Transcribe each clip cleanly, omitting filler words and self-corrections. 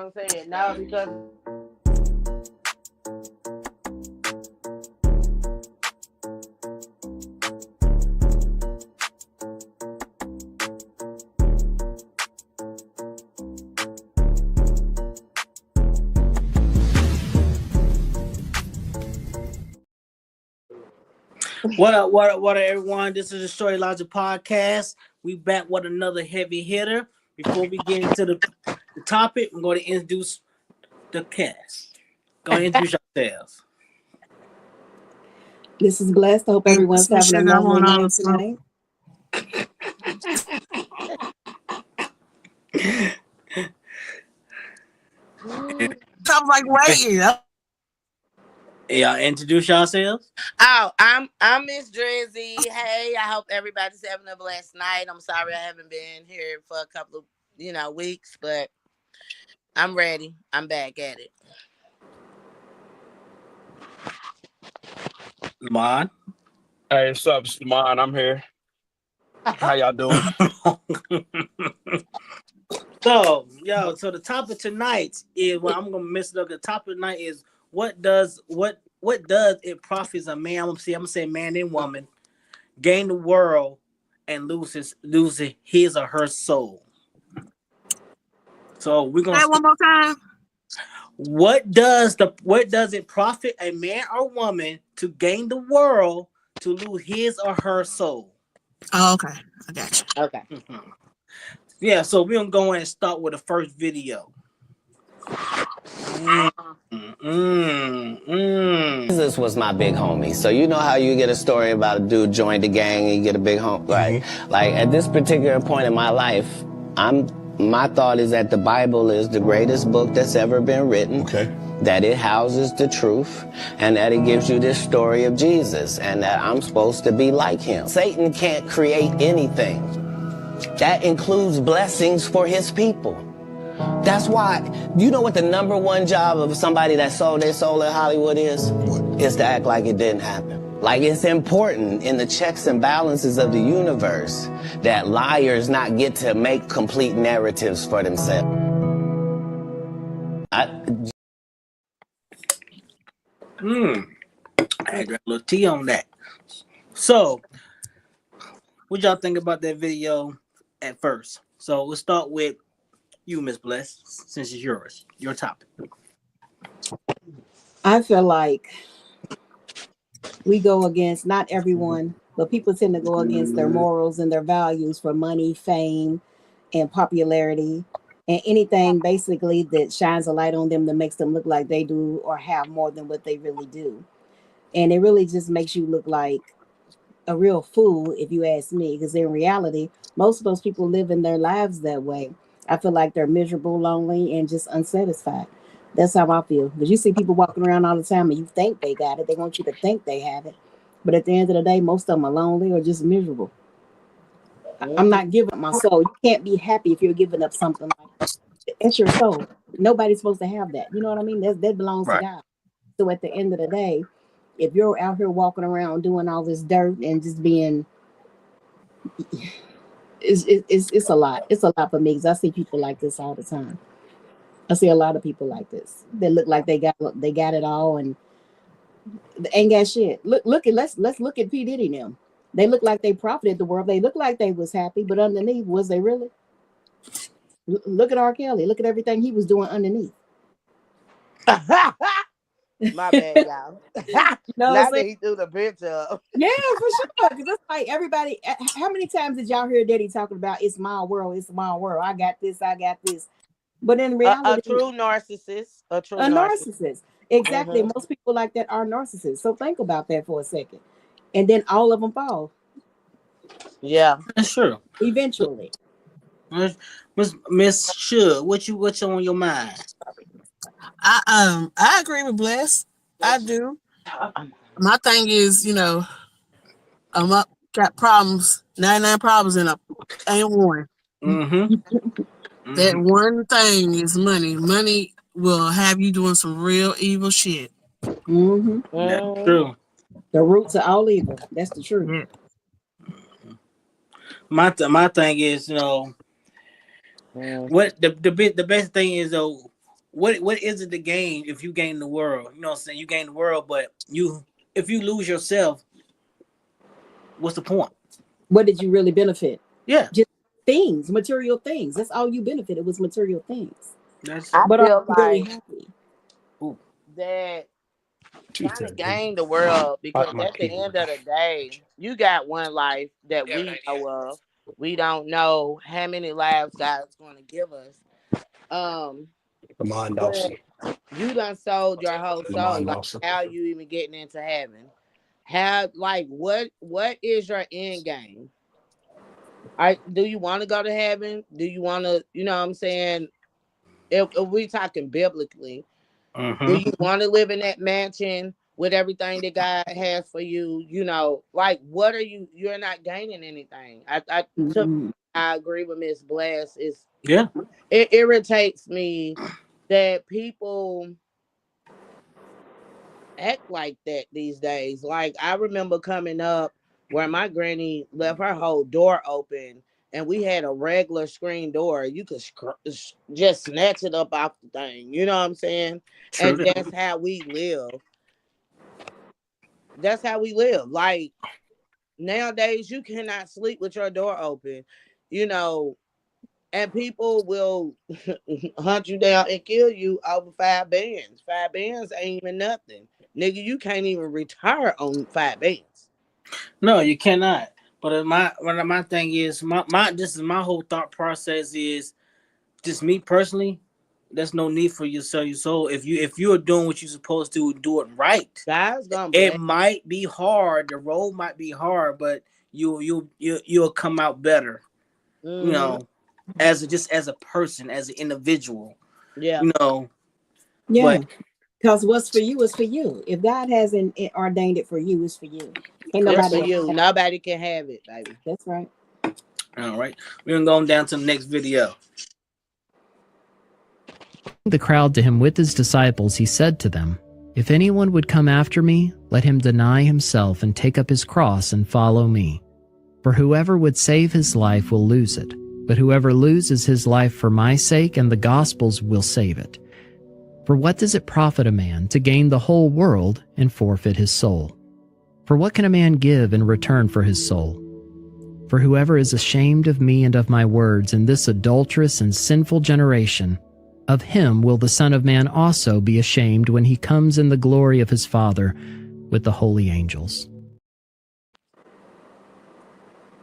I'm saying? No, because What up, everyone? This is the Story Logic Podcast. We back with another heavy hitter. Before we get into the topic, I'm going to introduce the cast. Go ahead and introduce yourselves. This is Blessed. I hope everyone's having a lovely night tonight. Sounds like waiting. Yeah, introduce yourselves. Oh, I'm Miss Drizzy. Hey, I hope everybody's having a blessed night. I'm sorry I haven't been here for a couple of weeks, but I'm ready. I'm back at it. Lamont. Hey, what's up, Lamont? I'm here. How y'all doing? So the topic tonight is I'm gonna mess it up. The topic tonight is what does it profits a man? I'm gonna say man and woman gain the world and lose his or her soul. So we're gonna say one more time. What does it profit a man or woman to gain the world to lose his or her soul? Oh, okay. I got you. Okay. Mm-hmm. Yeah, so we're gonna go and start with the first video. Jesus was my big homie. So you know how you get a story about a dude joined a gang and you get a big homie, right? Like at this particular point in my life, my thought is that the Bible is the greatest book that's ever been written. Okay. That it houses the truth, and that it gives you this story of Jesus, and that I'm supposed to be like him. Satan can't create anything. That includes blessings for his people. That's why, you know what the number one job of somebody that sold their soul in Hollywood is? What? Is to act like it didn't happen. Like it's important in the checks and balances of the universe that liars not get to make complete narratives for themselves. I had a little tea on that. So, what y'all think about that video at first? So we'll start with you, Miss Bless, since it's your topic. I feel like we go against not everyone, but people tend to go against their morals and their values for money, fame, and popularity, and anything basically that shines a light on them that makes them look like they do or have more than what they really do. And it really just makes you look like a real fool, if you ask me, because in reality, most of those people live in their lives that way. I feel like they're miserable, lonely, and just unsatisfied. That's how I feel. Because you see people walking around all the time and you think they got it. They want you to think they have it. But at the end of the day, most of them are lonely or just miserable. I'm not giving up my soul. You can't be happy if you're giving up something like that. It's your soul. Nobody's supposed to have that. You know what I mean? That belongs to God. So at the end of the day, if you're out here walking around doing all this dirt and just being, it's a lot. It's a lot for me because I see people like this all the time. I see a lot of people like this. They look like they got it all and they ain't got shit. Let's look at P. Diddy now. They look like they profited the world. They look like they was happy, but underneath, was they really? Look at R. Kelly. Look at everything he was doing underneath. My bad, y'all. No, now that he threw the picture up. Yeah, for sure. Because it's like everybody. How many times did y'all hear Daddy talking about it's my world, it's my world? I got this, I got this. But in reality, a true narcissist. A narcissist. Exactly. Mm-hmm. Most people like that are narcissists. So think about that for a second, and then all of them fall. Yeah, that's true. Eventually, Miss Suge, what's on your mind? I agree with Bless. I do. My thing is, I'm up, got problems, 99 problems, and ain't one. Mm-hmm. That one thing is money. Money will have you doing some real evil shit. Mm-hmm. That's true. The roots of all evil. That's the truth. Yeah. My thing is, what the best thing is though, what is it to gain if you gain the world? You know what I'm saying? You gain the world, but if you lose yourself, what's the point? What did you really benefit? Yeah, Just things, material things. That's all you benefited was material things. that's I But are feel you really like happy? ooh, that trying to Tuesday. gain the world, because My at the end keyboard. of the day, you got one life that we know of. We don't know how many lives God's going to give us. Um, Lamont but Dawson. you done sold your whole soul. Lamont Like, Dawson. how you even getting into heaven? How, like, what is your end game? Do you want to go to heaven? Do you want to, you know what I'm saying? If we talking biblically, do mm-hmm. you want to live in that mansion with everything that God has for you? You know, like, what are you? You're not gaining anything. Mhm. I agree with Miss Blast. Yeah, It irritates me that people act like that these days. Like, I remember coming up where my granny left her whole door open, and we had a regular screen door. You could just snatch it up off the thing. You know what I'm saying? true. And that's how we live. That's how we live. Like, nowadays, you cannot sleep with your door open. You know, and people will hunt you down and kill you over 5 bands. 5 bands ain't even nothing. Nigga, you can't even retire on 5 bands. No, you cannot. But my thing is my this is my whole thought process is just me personally. There's no need for you to sell your soul if you are doing what you're supposed to do it right. God's gonna It bless. might be hard. The road might be hard, but you'll come out better. You Mm-hmm. know, as just as a person, as an individual. Yeah. You know, Yeah, but because what's for you is for you. If God hasn't ordained it for you, it's for you. Ain't It's that's for nobody else. you. Nobody can have it, baby. That's right. all right. We're gonna go on down to the next video. The crowd to him with his disciples, he said to them, "If anyone would come after me, let him deny himself and take up his cross and follow me. For whoever would save his life will lose it, but whoever loses his life for my sake and the gospel's will save it. For what does it profit a man to gain the whole world and forfeit his soul? For what can a man give in return for his soul? For whoever is ashamed of me and of my words in this adulterous and sinful generation, of him will the Son of Man also be ashamed when he comes in the glory of his Father with the holy angels."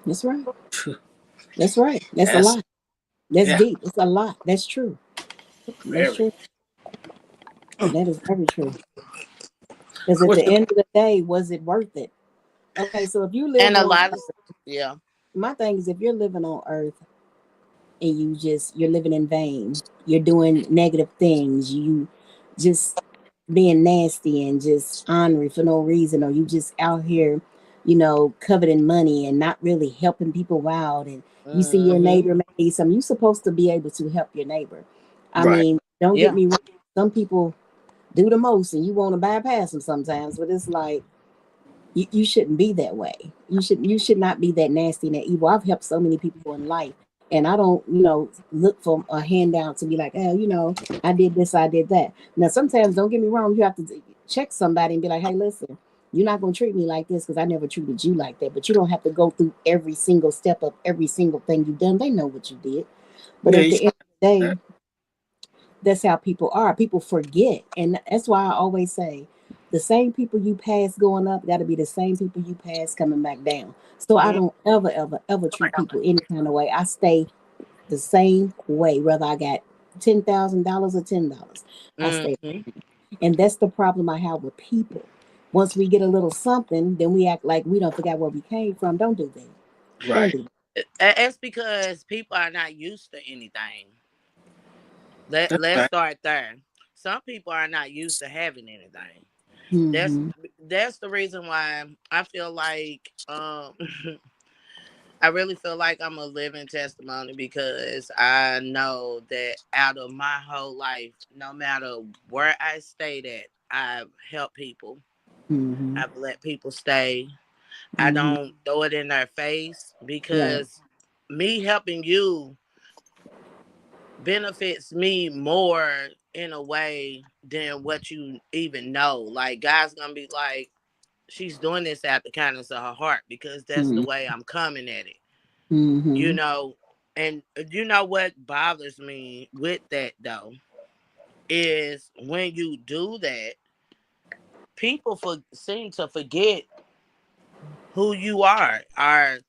That's right. That's right. That's a That's lot. That's yeah, deep. It's a lot. That's true. That's very. true. That is very true. Because at What's the the end of the day, was it worth it? Okay, so if you And live a on, lot of, yeah. my thing is, if you're living on earth and you're living in vain, you're doing negative things, you just being nasty and just ornery for no reason, or you just out here, coveting money and not really helping people out, and you see your Mm-hmm. neighbor maybe something, you're supposed to be able to help your neighbor. I right? mean, don't get Yeah. me wrong, some people do the most and you want to bypass them sometimes, but it's like you shouldn't be that way. You should not be that nasty and that evil. I've helped so many people in life, and I don't, look for a handout to be like, oh, I did this, I did that. Now, sometimes, don't get me wrong, you have to check somebody and be like, hey, listen, you're not going to treat me like this because I never treated you like that. But you don't have to go through every single step of every single thing you've done. They know what you did. But Yeah, at the end of the day, that's how people are. People forget. And that's why I always say the same people you pass going up got to be the same people you pass coming back down. So I don't ever, ever, ever treat people any kind of way. I stay the same way, whether I got $10,000 or $10. I stay. Mm-hmm. And that's the problem I have with people. Once we get a little something, then we act like we don't forget where we came from. Don't do that. Don't right. do that. It's because people are not used to anything. That's Let's right. start there. Some people are not used to having anything. That's Mm-hmm. that's the reason why I feel like I really feel like I'm a living testimony, because I know that out of my whole life, no matter where I stayed at, I've helped people. Mm-hmm. I've let people stay. I Mm-hmm. don't throw it in their face, Right. because me helping you benefits me more in a way than what you even know. Like God's gonna be like, she's doing this out the kindness of her heart because that's the way I'm coming at it. Mm-hmm. You know, and you know what bothers me with that though is when you do that, people seem to forget who you are or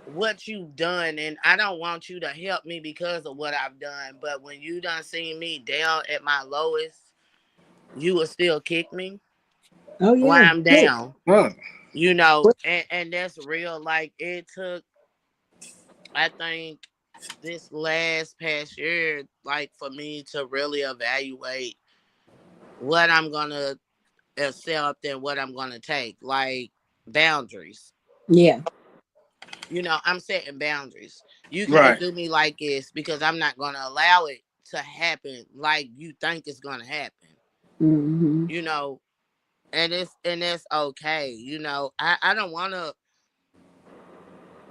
what you've done. And I don't want you to help me because of what I've done. But when you done seen me down at my lowest, you will still kick me Oh when yeah. I'm down. Huh. You know, and that's real. Like it took, I think, this past year, like for me to really evaluate what I'm gonna accept and what I'm gonna take, like boundaries. Yeah. You know, I'm setting boundaries. You can't Right. do me like this because I'm not gonna allow it to happen like you think it's gonna happen. Mm-hmm. You know, and that's okay. You know, I don't wanna.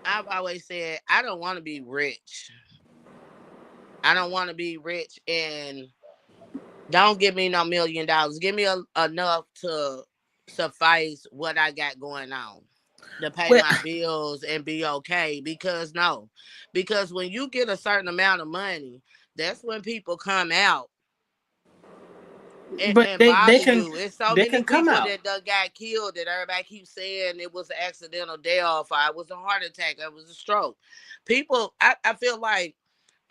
I've always said I don't want to be rich. I don't want to be rich and don't give me no $1 million. Give me enough to suffice what I got going on to pay Well, my bills and be okay. Because when you get a certain amount of money, that's when people come out but and they bother can you. It's so many come people out. that done got killed that everybody keeps saying it was an accidental death, or it was a heart attack, or it was a stroke. People, I feel like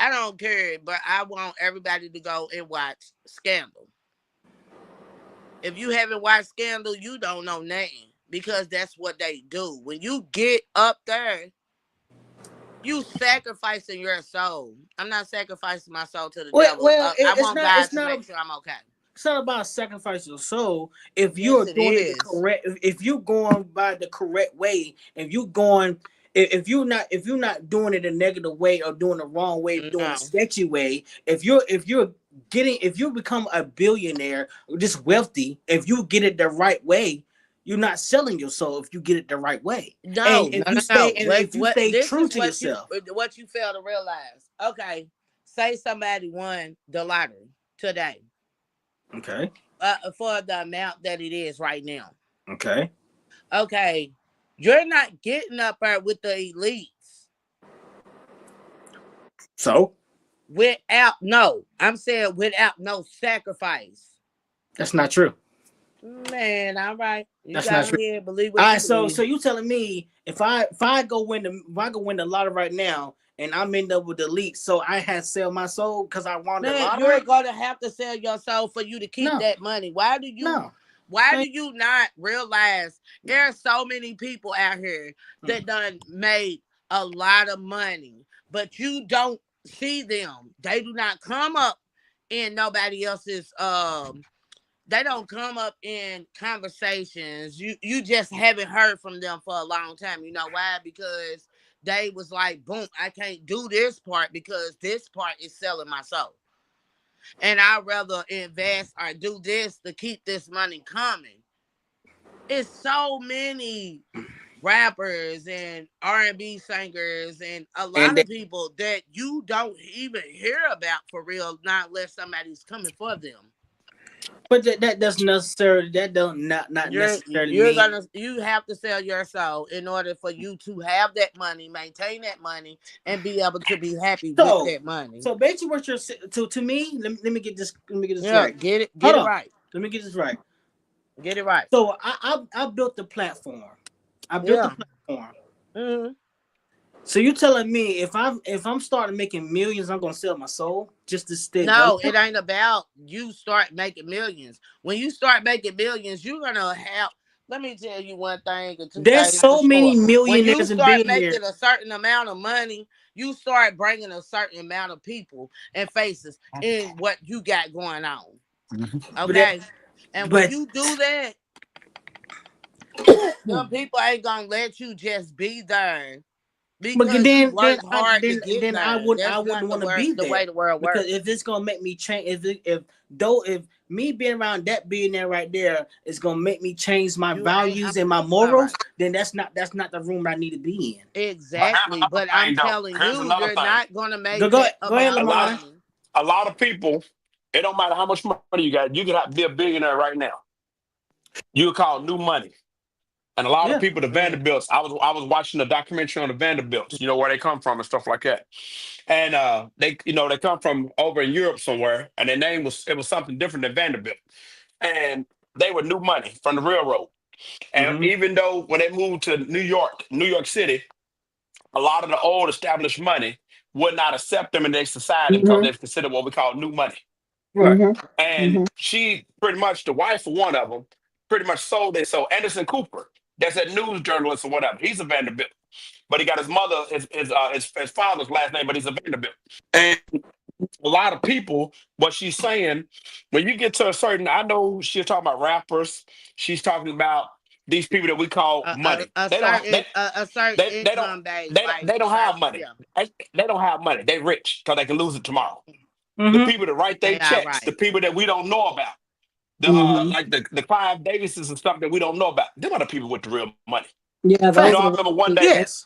I don't care, but I want everybody to go and watch Scandal. If you haven't watched Scandal, you don't know nothing because that's what they do. When you get up there, you sacrificing your soul. I'm not sacrificing my soul to the devil. I It's want not. God It's to not. make sure I'm okay. It's not about sacrificing your soul. If Yes, you're it doing it the is. correct, if you're going by the correct way, if you going, if you're not doing it a negative way or doing the wrong way, doing a No, sketchy way, if you become a billionaire, just wealthy, if you get it the right way, you're not selling your soul if you get it the right way. And no, no, if you no, stay no. and if you What? stay This true is to yourself. what you fail to realize. Okay, say somebody won the lottery today, Okay. for the amount that it is right now. Okay. Okay, you're not getting up there with the elites So I'm saying without no sacrifice. that's not true. Man, all right. You That's not go true. ahead, believe All what you right, so believe. you telling me if I go win the lottery right now and I'm end up with the leak, so I had to sell my soul because I won the Man, you're lottery? gonna have to sell your soul for you to keep No, that money. Why do no. you not realize there are so many people out here that done made a lot of money, but you don't see them. They do not come up in nobody else's they don't come up in conversations. You just haven't heard from them for a long time. You know why? Because they was like, boom, I can't do this part because this part is selling my soul. And I'd rather invest or do this to keep this money coming. It's so many rappers and R&B singers and a And lot of people that you don't even hear about for real, not unless somebody's coming for them. but that doesn't necessarily that don't not necessarily mean. You have to sell your soul in order for you to have that money, maintain that money, and be able to be happy with So that money. so basically what you're to me, let me get this Yeah, right. get it Hold on. right. Let me get this right. Get it right. So I built the platform. I built the Yeah. platform. Mm-hmm. So you telling me if I'm starting making millions, I'm gonna sell my soul just to stay No, relevant? it ain't about you start making millions. When you start making millions, you're gonna have. Let me tell you one thing or two There's things for so many sure. When you millionaires and start billionaires. making a certain amount of money, you start bringing a certain amount of people and faces in what you got going on. But that, Okay, and when but you do that, them people ain't gonna let you just be there but because you then worked hard to get I there. I That's wouldn't not want to be the way there the world because works. if it's gonna make me change, if me being around that billionaire right there is gonna make me change my You ain't. values and my All right. morals, then that's not the room I need to be in. But here's Exactly, another but I'm thing, though. telling Here's you, another you're thing. not gonna Go make go that go ahead, amount A of lot of Lamar. money. a lot of people, it don't matter how much money you got, you could be a billionaire right now. You could call new money. And a lot of Yeah. people, the Vanderbilts, I was watching a documentary on the Vanderbilts, where they come from and stuff like that. And they come from over in Europe somewhere, and their name was something different than Vanderbilt. And they were new money from the railroad. And even though when they moved to New York City, a lot of the old established money would not accept them in their society because they're considered what we call new money. Right. And she pretty much, the wife of one of them, pretty much sold it. So Anderson Cooper, that's a news journalist or whatever, he's a Vanderbilt. But he got his mother, his father's last name, but he's a Vanderbilt. And a lot of people, what she's saying, when you get to a certain, I know she's talking about rappers, she's talking about these people that we call money. A They certain income base. they don't have money. Yeah. They don't have money. They rich because they can lose it tomorrow. Mm-hmm. The people that write their They are checks, right. the people that we don't know about, like the Clive Davises and stuff that we don't know about. Them are the people with the real money. Yeah, I those are remember one day Yes.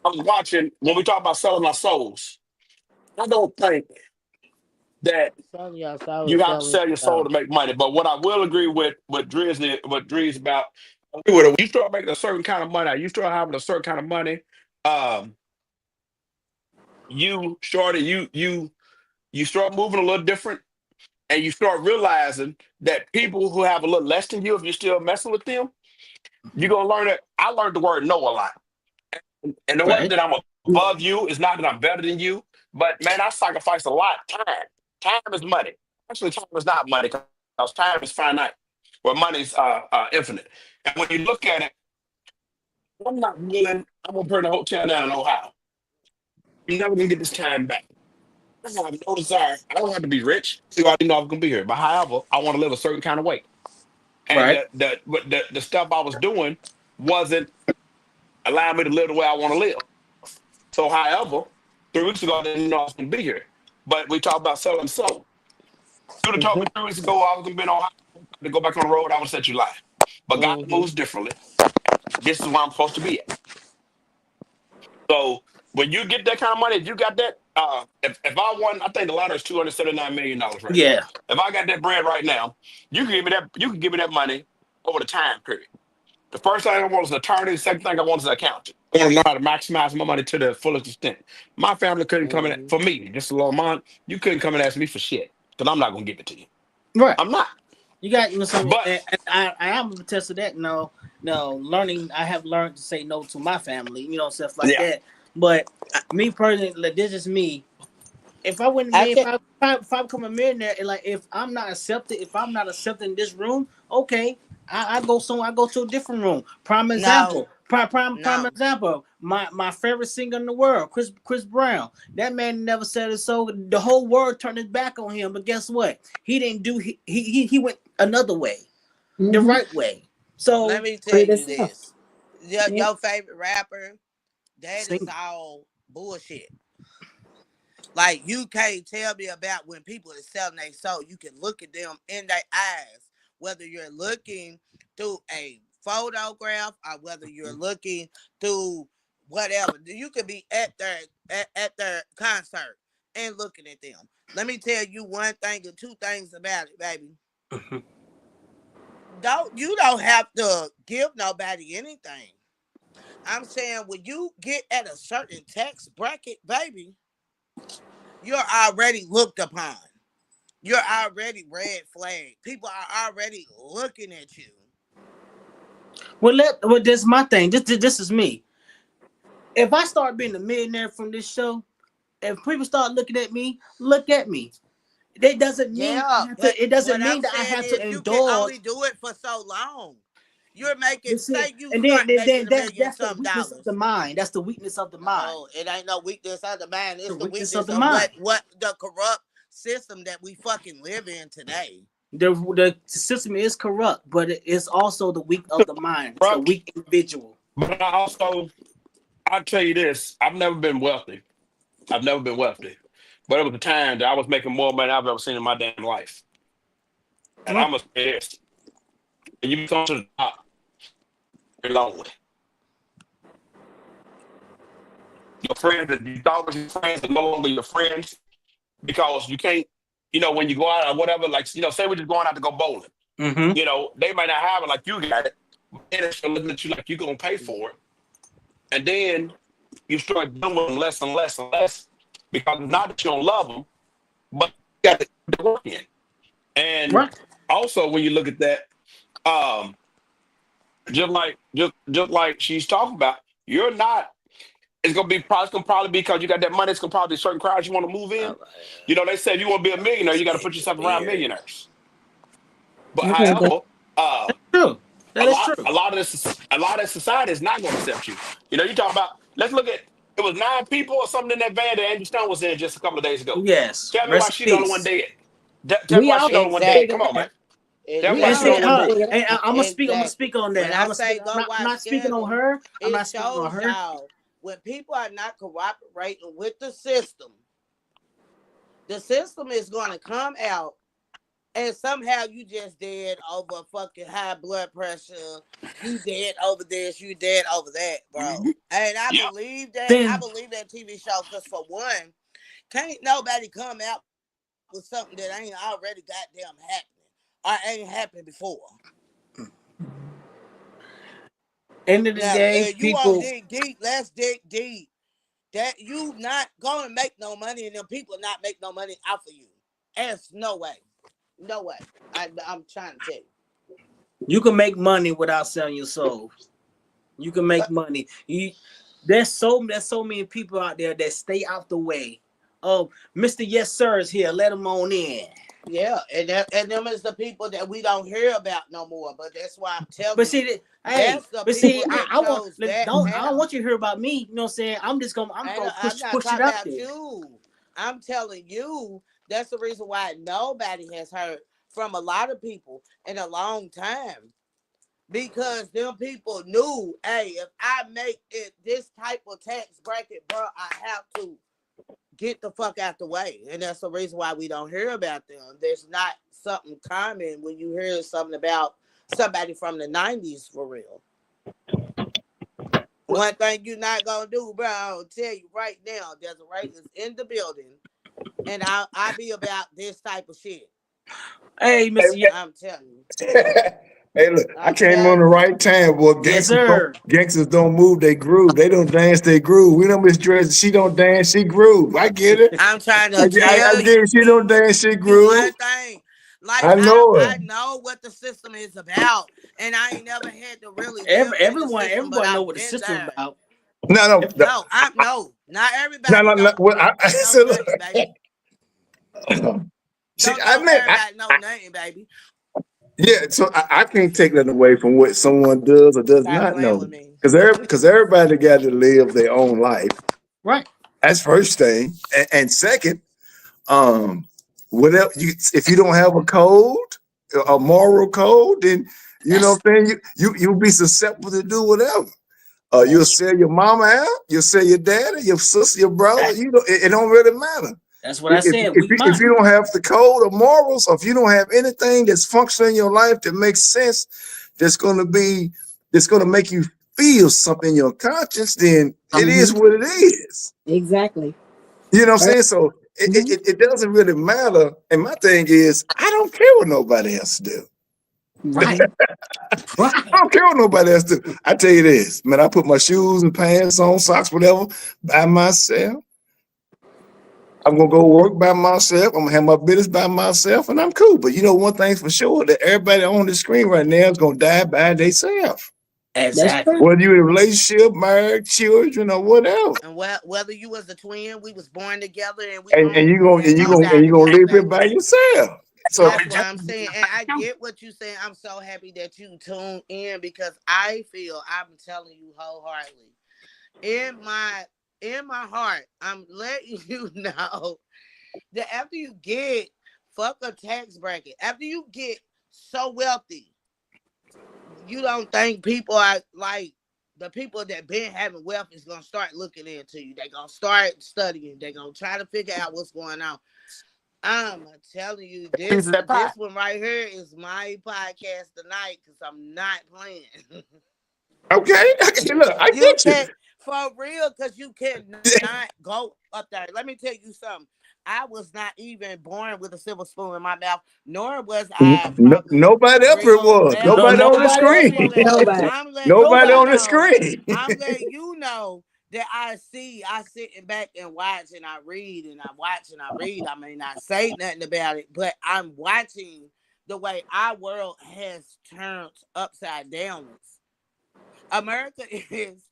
I was watching, when we talk about selling our souls, I don't think that Sell your soul, you have to sell your soul to make money. But what I will agree with Drees about, when you start making a certain kind of money, you start having a certain kind of money, you start moving a little different, and you start realizing that people who have a little less than you, if you're still messing with them, you're gonna learn it. I learned the word no a lot. And the way that I'm above you is not that I'm better than you, but man, I sacrifice a lot of time. Time is money. Actually, time is not money because time is finite, where money's infinite. And when you look at it, I'm gonna burn the hotel down in Ohio. I'm never gonna get this time back. I have no desire. I don't have to be rich. See, I didn't know I was gonna be here. But however, I want to live a certain kind of way. And the stuff I was doing wasn't allowing me to live the way I want to live. So, however, 3 weeks ago, I didn't know I was going to be here. But we talked about selling soul. If you would have told me 3 weeks ago I was going to be in Ohio to go back on the road, I would have said you lie. But God moves differently. This is where I'm supposed to be at. So, when you get that kind of money, if you got that, if I won, I think the lottery is $279 million right now. If I got that bread right now, you can give me that money over the time period. The first thing I want is an attorney. The second thing I want is an accountant. I want to learn how to maximize my money to the fullest extent. My family couldn't come in for me, just a little money. You couldn't come and ask me for shit because I'm not gonna give it to you. Right. I'm not. You got something. But I am a test of that. No, learning. I have learned to say no to my family. Stuff like that. But me personally, like, this is me. If I wouldn't, if I become a millionaire, and like if I'm not accepted in this room, okay. I go to a different room. Prime example. Prime example. My favorite singer in the world, Chris Brown. That man never said it, so the whole world turned his back on him. But guess what? He didn't do. He went another way, the right way. So let me tell you this: your favorite rapper, that is all bullshit. Like, you can't tell me about when people are selling their soul. You can look at them in their eyes. Whether you're looking through a photograph or whether you're looking through whatever, you could be at their concert and looking at them. Let me tell you one thing or two things about it, baby. You don't have to give nobody anything. I'm saying when you get at a certain tax bracket, baby, you're already looked upon. You're already red flag. People are already looking at you. Well, this is my thing. This is me. If I start being a millionaire from this show, if people start looking at me, look at me. That doesn't mean it doesn't mean that I have to indulge. You can only do it for so long. You're making that's the weakness of the mind. That's the weakness of the mind. No, it ain't no weakness of the mind. It's the weakness of the mind. What the corrupt system that we fucking live in today. The system is corrupt, but it's also the weak of the mind. It's a weak individual. But I'll tell you this: I've never been wealthy. But it was a time that I was making more money than I've ever seen in my damn life. And I'm gonna say this: when you come to the top, you're lonely. Your friends that you thought were your friends are no longer your friends. because you can't, when you go out or whatever, like, say we're just going out to go bowling. Mm-hmm. They might not have it like you got it, but then it's looking at you like you're gonna pay for it, and then you start doing less and less and less because it's not that you don't love them, but you got to put the work in. And Right. also, when you look at that, um, just like she's talking about, you're not. It's gonna probably be because you got that money. It's gonna probably be certain crowds you want to move in. They said if you want to be a millionaire, you got to put yourself around millionaires. But I've heard that. however, True. a That is lot true. a lot of this society is not going to accept you. You talk about. Let's look at. It was 9 people or something in that van that Angie Stone was in just a couple of days ago. Yes. Tell me why Rest she's in the only one peace. dead. Tell me We why all she's the only one dead. Exactly. Come on, man. Tell me We why And she's the all see, only one can dead. figure that out. I'm gonna Exactly. speak on that. When I say go I'm watch not speaking on Scandal, her. I'm it not speaking on shows her. y'all when people are not cooperating with the system is going to come out, and somehow you just dead over fucking high blood pressure. You dead over this. You dead over that, bro. And I Yep. believe that. Then- I believe that TV show because for one, can't nobody come out with something that ain't already goddamn happening or ain't happened before. End of the Now, day, you want people. to dig deep? Let's dig deep. That you not gonna make no money, and them people not make no money off of you. There's no way, no way. I'm trying to tell you. You can make money without selling your soul. You can make money. There's so many people out there that stay out the way. Oh, Mr. Yes Sir is here. Let him on in. Yeah, and them is the people that we don't hear about no more. But that's why I'm telling But you. see, That's the but see, people that I want chose that I don't path. want you to hear about me. You know what I'm saying? I'm gonna I'm not push it talking out about there. you. I'm telling you, that's the reason why nobody has heard from a lot of people in a long time. Because them people knew, hey, if I make it this type of tax bracket, bro, I have to get the fuck out the way. And that's the reason why we don't hear about them. There's not something common when you hear something about somebody from the 90s for real. One thing you're not gonna do, bro, I'll tell you right now, there's a racist in the building, and I be about this type of shit. Hey, Mr. Yes, I'm telling you. Hey, look, I I'm came on telling the you. right time. Boy, Yes, sir. gangsters don't move, they groove. They don't dance, they groove. We know Miss Dress, she don't dance, she groove. I get it. I'm trying I to tell get it. She don't dance, she you groove. one thing. Like I know I it. know what the system is about, and I ain't never had to really live in the Everyone system, but know I've what the been system there. about. No, No, not everybody no. don't Well, I know said, nothing, baby. see, Don't I know mean, everybody know nothing, baby. yeah. So I can't take that away from what someone does or does Stop not playing know, with me. because everybody got to live their own life. Right. That's first thing, and second, whatever if you don't have a code, a moral code, then you know what I'm saying, you'll be susceptible to do whatever. You'll sell your mama out, you'll sell your daddy, your sister, your brother. It don't really matter. That's what I said. If you don't have the code or morals, or if you don't have anything that's functioning in your life that makes sense, that's gonna make you feel something in your conscience, then it is what it is. Exactly. You know what I'm saying? So it doesn't really matter. And my thing is, I don't care what nobody else do. Right. I don't care what nobody else do. I tell you this, man, I put my shoes and pants on, socks, whatever, by myself. I'm gonna go work by myself. I'm gonna have my business by myself, and I'm cool. But you know one thing for sure, that everybody on the screen right now is gonna die by themselves. Exactly. Whether you're in a relationship, married, children, or whatever. And whether you was a twin, we was born together, and And you're gonna live it by yourself. So that's what I'm saying. And I get what you're saying. I'm so happy that you tuned in, because I'm telling you wholeheartedly, in my heart, I'm letting you know that after you get fuck a tax bracket, after you get so wealthy, you don't think people are like the people that been having wealth is gonna start looking into you. They're gonna start studying. They're gonna try to figure out what's going on. I'm telling you, this one right here is my podcast tonight, because I'm not playing. Okay, look, I get you. For real, because you cannot go up there. Let me tell you something. I was not even born with a silver spoon in my mouth, nor was I probably Nobody ever real was. well No, Nobody on the nobody screen. else was. educated. Nobody. I'm letting Nobody you on the Nobody. know. screen. I'm letting you know that I sitting back and watch and I read and I watch and I read. I may not say nothing about it, but I'm watching the way our world has turned upside down. America is,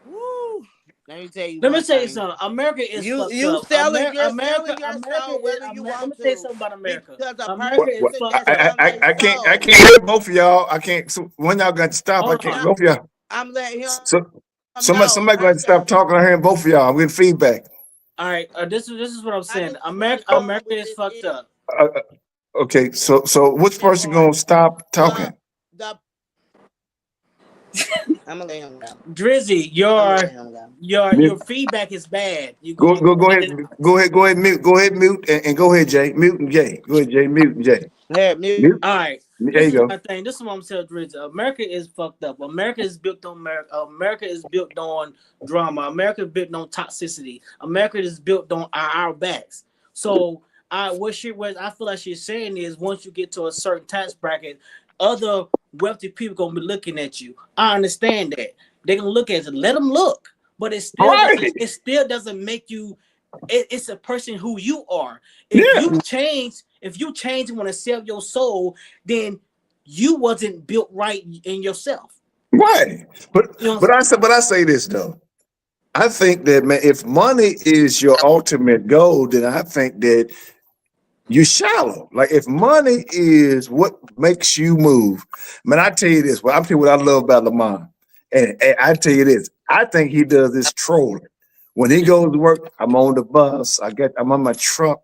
woo. Let me tell you Let me one tell you thing. something. America is fucked You up. selling, you're America, selling your America soul is. whether you Let me want tell you to, something about America. because a America is person fucked that up. selling their I soul. can't hear both of y'all. I can't. So when y'all got to stop, I Hold can't. on. Both of y'all. I'm letting him So know. somebody got to America, stop talking. I hearing both of y'all. I'm getting feedback. All right. This is what I'm I saying. just America going with is this fucked up. Okay. So which person gonna stop talking? the I'm gonna let him go. Drizzy, I'm gonna let him go. your feedback is bad. You Go going ahead. Go ahead. Mute. Go ahead. Mute and go ahead, Jay. Mute and Jay. Go ahead, Jay. Mute and Jay. Hey, mute. Mute. All right. There This you is go. my thing. This is what I'm telling Drizzy. America is fucked up. America is built on America. America is built on drama. America is built on toxicity. America is built on our backs. So what I feel like she's saying is once you get to a certain tax bracket, other wealthy people gonna be looking at you. I understand that. They're gonna look at you. Let them look. But it still Right. doesn't make you it's a person who you are. Yeah. If you change and want to sell your soul, then you wasn't built right in yourself. Right. But You know, but I say this though. I think that, man, if money is your ultimate goal, then I think that you're shallow. Like if money is what makes you move, man, I tell you this. Well, I'll tell you what I love about Lamar. And I tell you this, I think he does this trolling. When he goes to work, I'm on the bus, I'm on my truck,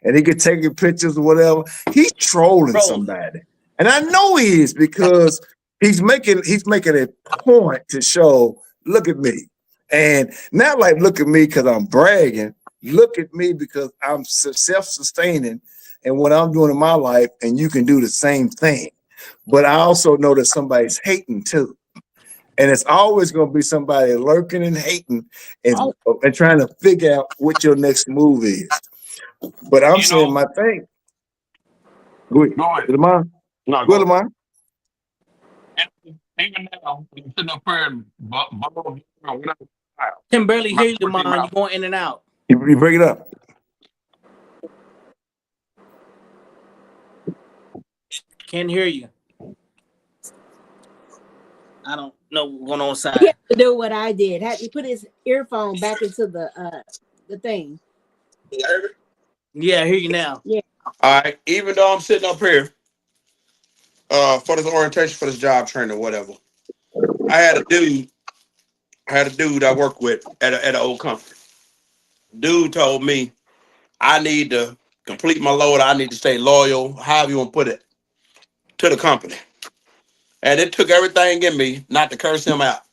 and he can take pictures or whatever. He's trolling somebody. And I know he is because he's making a point to show, look at me. And not like look at me because I'm bragging. Look at me because I'm self-sustaining and what I'm doing in my life, and you can do the same thing. But I also know that somebody's hating too. And it's always going to be somebody lurking and hating and trying to figure out what your next move is. But I'm saying my thing. Go ahead, Lamar. No, Go ahead, go Lamar. even now, you sitting up here and can barely hear you, Demond. You're going in and out. You break it up. Can't hear you. I don't know what's going on inside. He had to do what I did. Had to put his earphone back into the thing. Yeah, I hear you now. Yeah. All right. Even though I'm sitting up here for this orientation for this job training or whatever, I had a dude I work with at an old company. Dude told me I need to complete my load. I need to stay loyal, however you want to put it, to the company. And it took everything in me not to curse him out.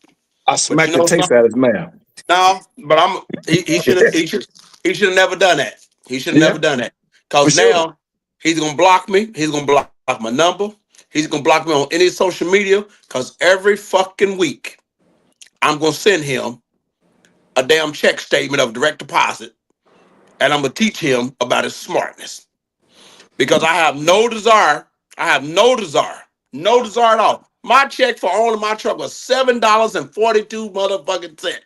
I smacked the taste out of his mouth. No, but he should have never done that. He should have never done that. Because now he's gonna block me. He's gonna block my number. He's gonna block me on any social media. Because every fucking week, I'm gonna send him a damn check statement of direct deposit, and I'm gonna teach him about his smartness. Because I have no desire. No desire at all. My check for owning my truck was $7.42 motherfucking cent.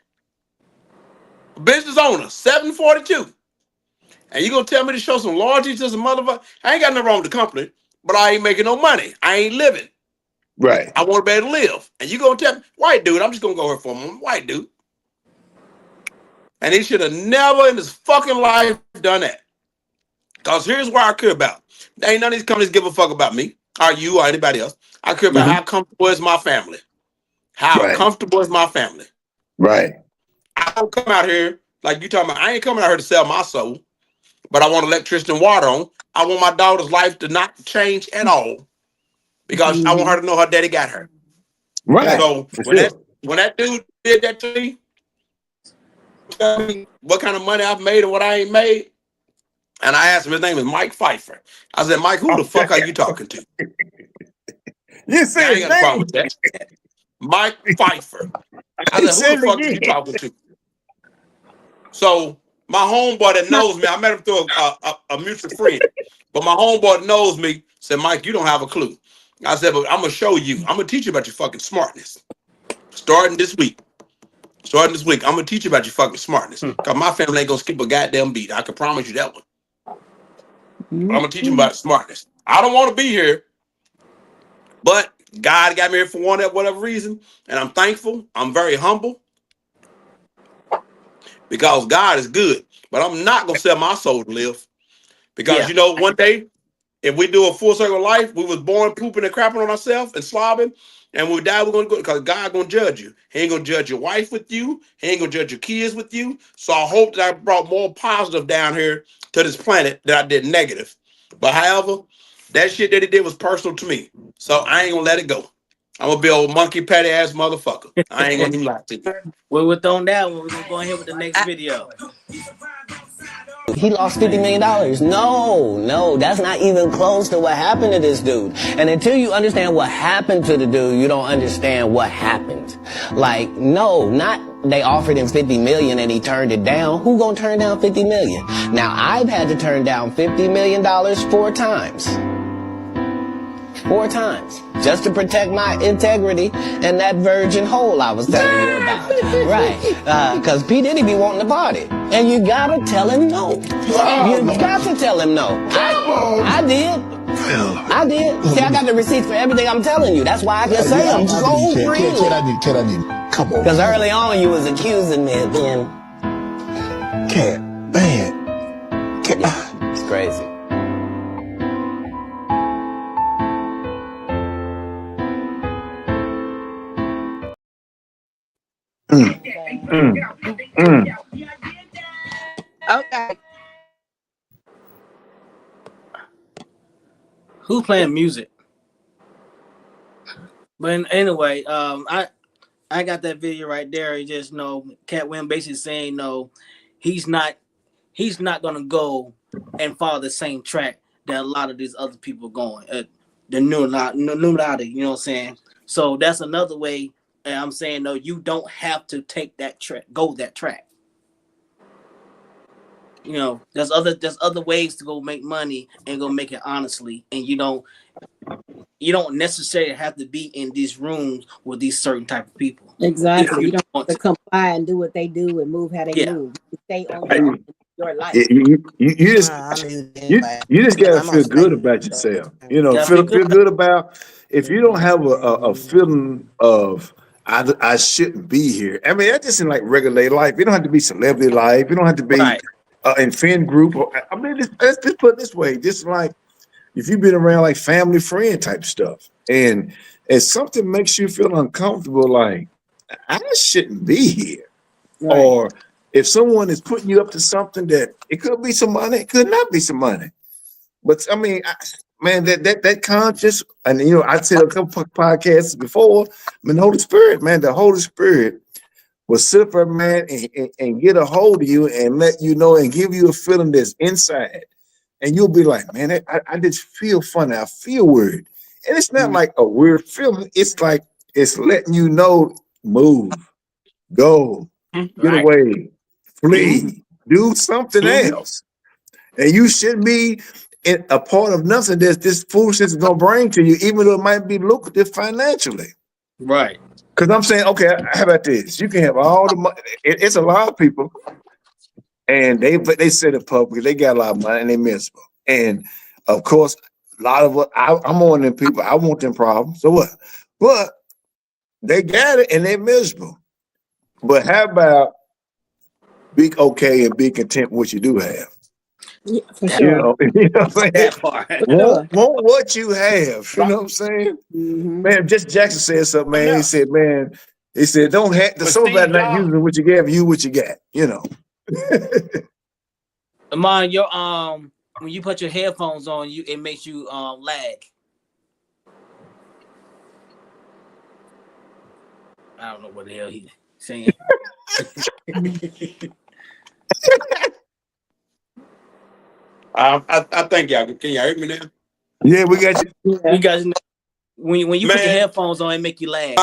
Business owner, $7.42. And you gonna tell me to show some loyalty to some motherfucker? I ain't got nothing wrong with the company, but I ain't making no money. I ain't living. Right. I want to be able to live. And you gonna tell me, white dude, I'm just gonna go here for a moment. White dude. And he should have never in his fucking life done that. Because here's what I care about. There ain't none of these companies give a fuck about me, or you, or anybody else. I care about how comfortable is my family. How comfortable is my family. Right. I don't come out here like you talking about. I ain't coming out here to sell my soul, but I want electricity and water on. I want my daughter's life to not change at all because I want her to know her daddy got her. Right. So when that dude did that to me, tell me what kind of money I've made and what I ain't made, and I asked him, his name is Mike Pfeiffer. I said, Mike, who the fuck are you talking to? You see, I ain't got a problem with that. Mike Pfeiffer. I said, who the fuck are you talking to? So My homeboy that knows me, I met him through a mutual friend, but my homeboy that knows me said, Mike, you don't have a clue. I said, but I'm going to show you. I'm going to teach you about your fucking smartness. Starting this week, I'm going to teach you about your fucking smartness. Because my family ain't going to skip a goddamn beat. I can promise you that one. I'm going to teach you about smartness. I don't want to be here, but God got me here for whatever reason, and I'm thankful. I'm very humble because God is good. But I'm not going to sell my soul to live because, you know, one day, if we do a full circle of life, we was born pooping and crapping on ourselves and slobbing, and when we die, we're going to go because God going to judge you. He ain't going to judge your wife with you. He ain't going to judge your kids with you. So I hope that I brought more positive down here to this planet than I did negative. But however, that shit that he did was personal to me. So I ain't going to let it go. I'm going to be a old monkey patty ass motherfucker. I ain't going to lie to you. Well, we're on that one. We're going to go ahead with the next video. He lost $50 million. No, that's not even close to what happened to this dude. And until you understand what happened to the dude, you don't understand what happened. Like, no, not they offered him 50 million and he turned it down. Who gonna turn down 50 million? Now, I've had to turn down $50 million 4 times. 4 times. Just to protect my integrity and that virgin hole I was telling you about. Right. Because P. Diddy be wanting to party. And you gotta tell him no. You got to tell him no. I did. I did. See, I got the receipts for everything I'm telling you. That's why I can say I'm so freely. Come on. Because early on you was accusing me of being... It's crazy. Okay. Who's playing music? But anyway, I got that video right there. You just know Cat Williams basically saying no, he's not gonna go and follow the same track that a lot of these other people going. The Illuminati, you know what I'm saying? So that's another way. And I'm saying no, you don't have to take that track, go that track. You know, there's other ways to go make money and go make it honestly, and you don't necessarily have to be in these rooms with these certain type of people. Exactly. You don't have to comply and do what they do and move how they move. You stay on your life. You just gotta feel good about yourself. You know, feel good about if you don't have a feeling of I shouldn't be here. I mean, that's just in like regular life. You don't have to be celebrity life. You don't have to be in fan group. I mean, let's just put it this way. Just like if you've been around like family, friend type stuff, and if something makes you feel uncomfortable, like I shouldn't be here, or if someone is putting you up to something that it could be some money, it could not be some money. But I mean, man, that conscious, and you know, I said a couple podcasts before, I mean, the Holy Spirit, man, the Holy Spirit will sit up, man, and get a hold of you and let you know and give you a feeling that's inside. And you'll be like, man, I just feel funny. I feel weird. And it's not like a weird feeling. It's like, it's letting you know, move, go, get away, flee, do something else. And you shouldn't be a part of nothing that this foolishness is going to bring to you, even though it might be lucrative financially. Right. Because I'm saying, okay, how about this? You can have all the money. It's a lot of people, and they said it publicly. They got a lot of money, and they miserable. And of course, a lot of I'm one of them people. I want them problems. So what? But they got it, and they're miserable. But how about be okay and be content with what you do have? Yeah, for sure. You know what I'm saying? That part. Want what you have. You know what I'm saying? Man, just Jackson said something, man. He said, man, don't have the soul about not using what you got, you what you got, you know. Amon, your when you put your headphones on, it makes you lag. I don't know what the hell he's saying. I think y'all can y'all hear me now? Yeah, we got you. You guys, when you put your headphones on, it make you lag.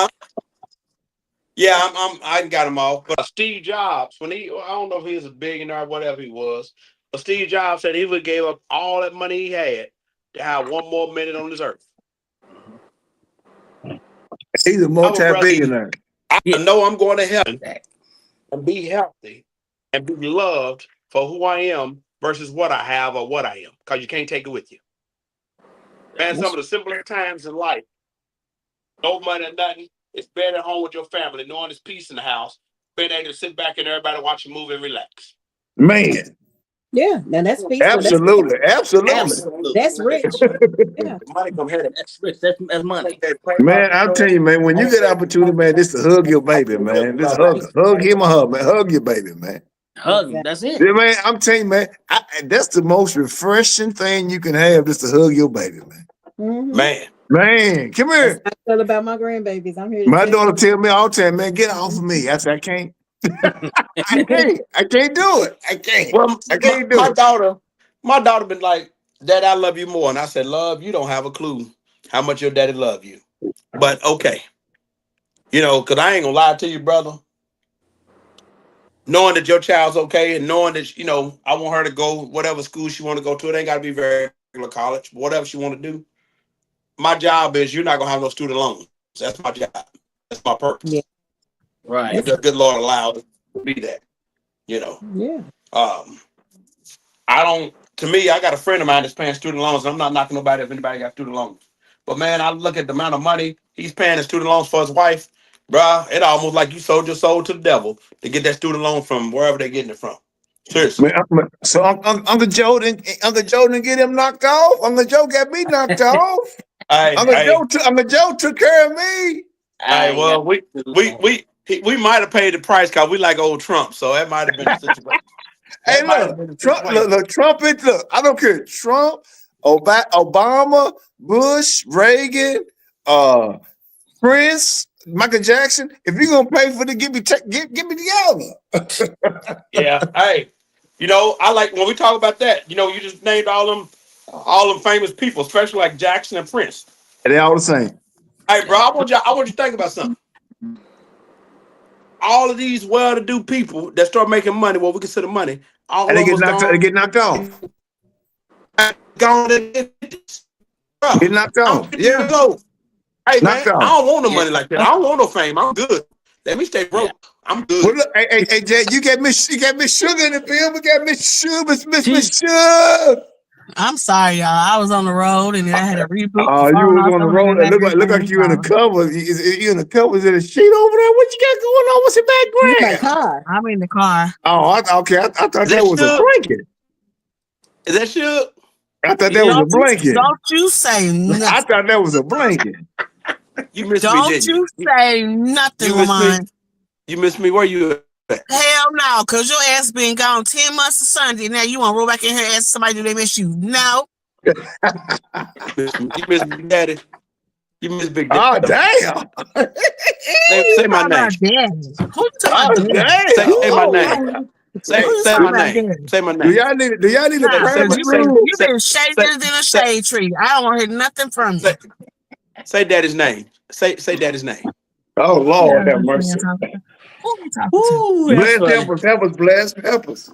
Yeah, I got them all. But Steve Jobs, when I don't know if he was a billionaire or whatever he was, but Steve Jobs said he would give up all that money he had to have one more minute on this earth. He's a multi-billionaire. I know I'm going to heaven and be healthy and be loved for who I am versus what I have or what I am, because you can't take it with you. Man, some of the simpler times in life, no money or nothing, it's being at home with your family, knowing there's peace in the house, being able to sit back and everybody watch a movie and relax. Man. Yeah, now that's peaceful. Absolutely. That's rich. Yeah. Money come here. That's rich. That's money. Man, I'll tell you, man, when you get opportunity, man, this to hug your baby, man. This hug him or her, man. Hug your baby, man. Hug him. That's it. Yeah, man, I'm telling you, man, that's the most refreshing thing you can have, just to hug your baby, man. Mm-hmm. Man, come here. I feel about my grandbabies. I'm here. My daughter tell me all the time, man, get off of me. I said, I can't. I can't do it. I can't. Well, I can't do my it. My daughter been like, Dad, I love you more. And I said, love, you don't have a clue how much your daddy love you. But okay. You know, because I ain't gonna lie to you, brother. Knowing that your child's okay and knowing that, you know, I want her to go whatever school she want to go to. It ain't got to be very regular college. Whatever she want to do. My job is you're not going to have no student loans. That's my job. That's my purpose. Yeah. Right. If the good Lord allowed to be that, you know. Yeah. To me, I got a friend of mine that's paying student loans. And I'm not knocking nobody if anybody got student loans. But man, I look at the amount of money he's paying in student loans for his wife. Bruh, it almost like you sold your soul to the devil to get that student loan from wherever they're getting it from. Seriously. Man, so Uncle Joe didn't get him knocked off. Uncle Joe got me knocked off. Uncle Joe took care of me. Well, we might have paid the price because we like old Trump, so that might have been the situation. Hey, look, Trump. I don't care. Trump, Obama, Bush, Reagan, Prince, Michael Jackson. If you're gonna pay for it, give me together. Yeah. Hey, you know, I like when we talk about that. You know, you just named all them famous people, especially like Jackson and Prince. And they all the same. Hey, bro, I want you to think about something. All of these well-to-do people that start making money, what we consider money, all and they get knocked off. Gone in the 50s. Get knocked off. Yeah. Hey, man, I don't want no money like that. I don't want no fame. I'm good. Let me stay broke. I'm good. Well, look, hey, Jay, you got Miss Sugar in the film. We got Miss Sugar, Miss Sugar. I'm sorry, y'all. I was on the road and I had a reboot. Oh, you was on the road. Look like you in the cover. You in the covers in the sheet over there. What you got going on? What's the background? Car. I'm in the car. Oh, okay. I thought that was a blanket. Is that Suge? I thought that was a blanket. Don't you say nothing. I thought that was a blanket. You missed me, Don't didn't you say nothing, Lamont. You missed me. Where you at? Hell no, because your ass been gone 10 months to Sunday. Now you want to roll back in here and ask somebody, do they miss you? No. You miss Big Daddy. You miss Big Daddy. Oh, damn. Say my name. Who you talking about? Say my name. Say my name. Say my name. Do y'all need You've been shadier than a shade tree. I don't want to hear nothing from you. Say daddy's name. Say daddy's name. Oh, Lord, have mercy. Who are you talking to? Blessed Peppers.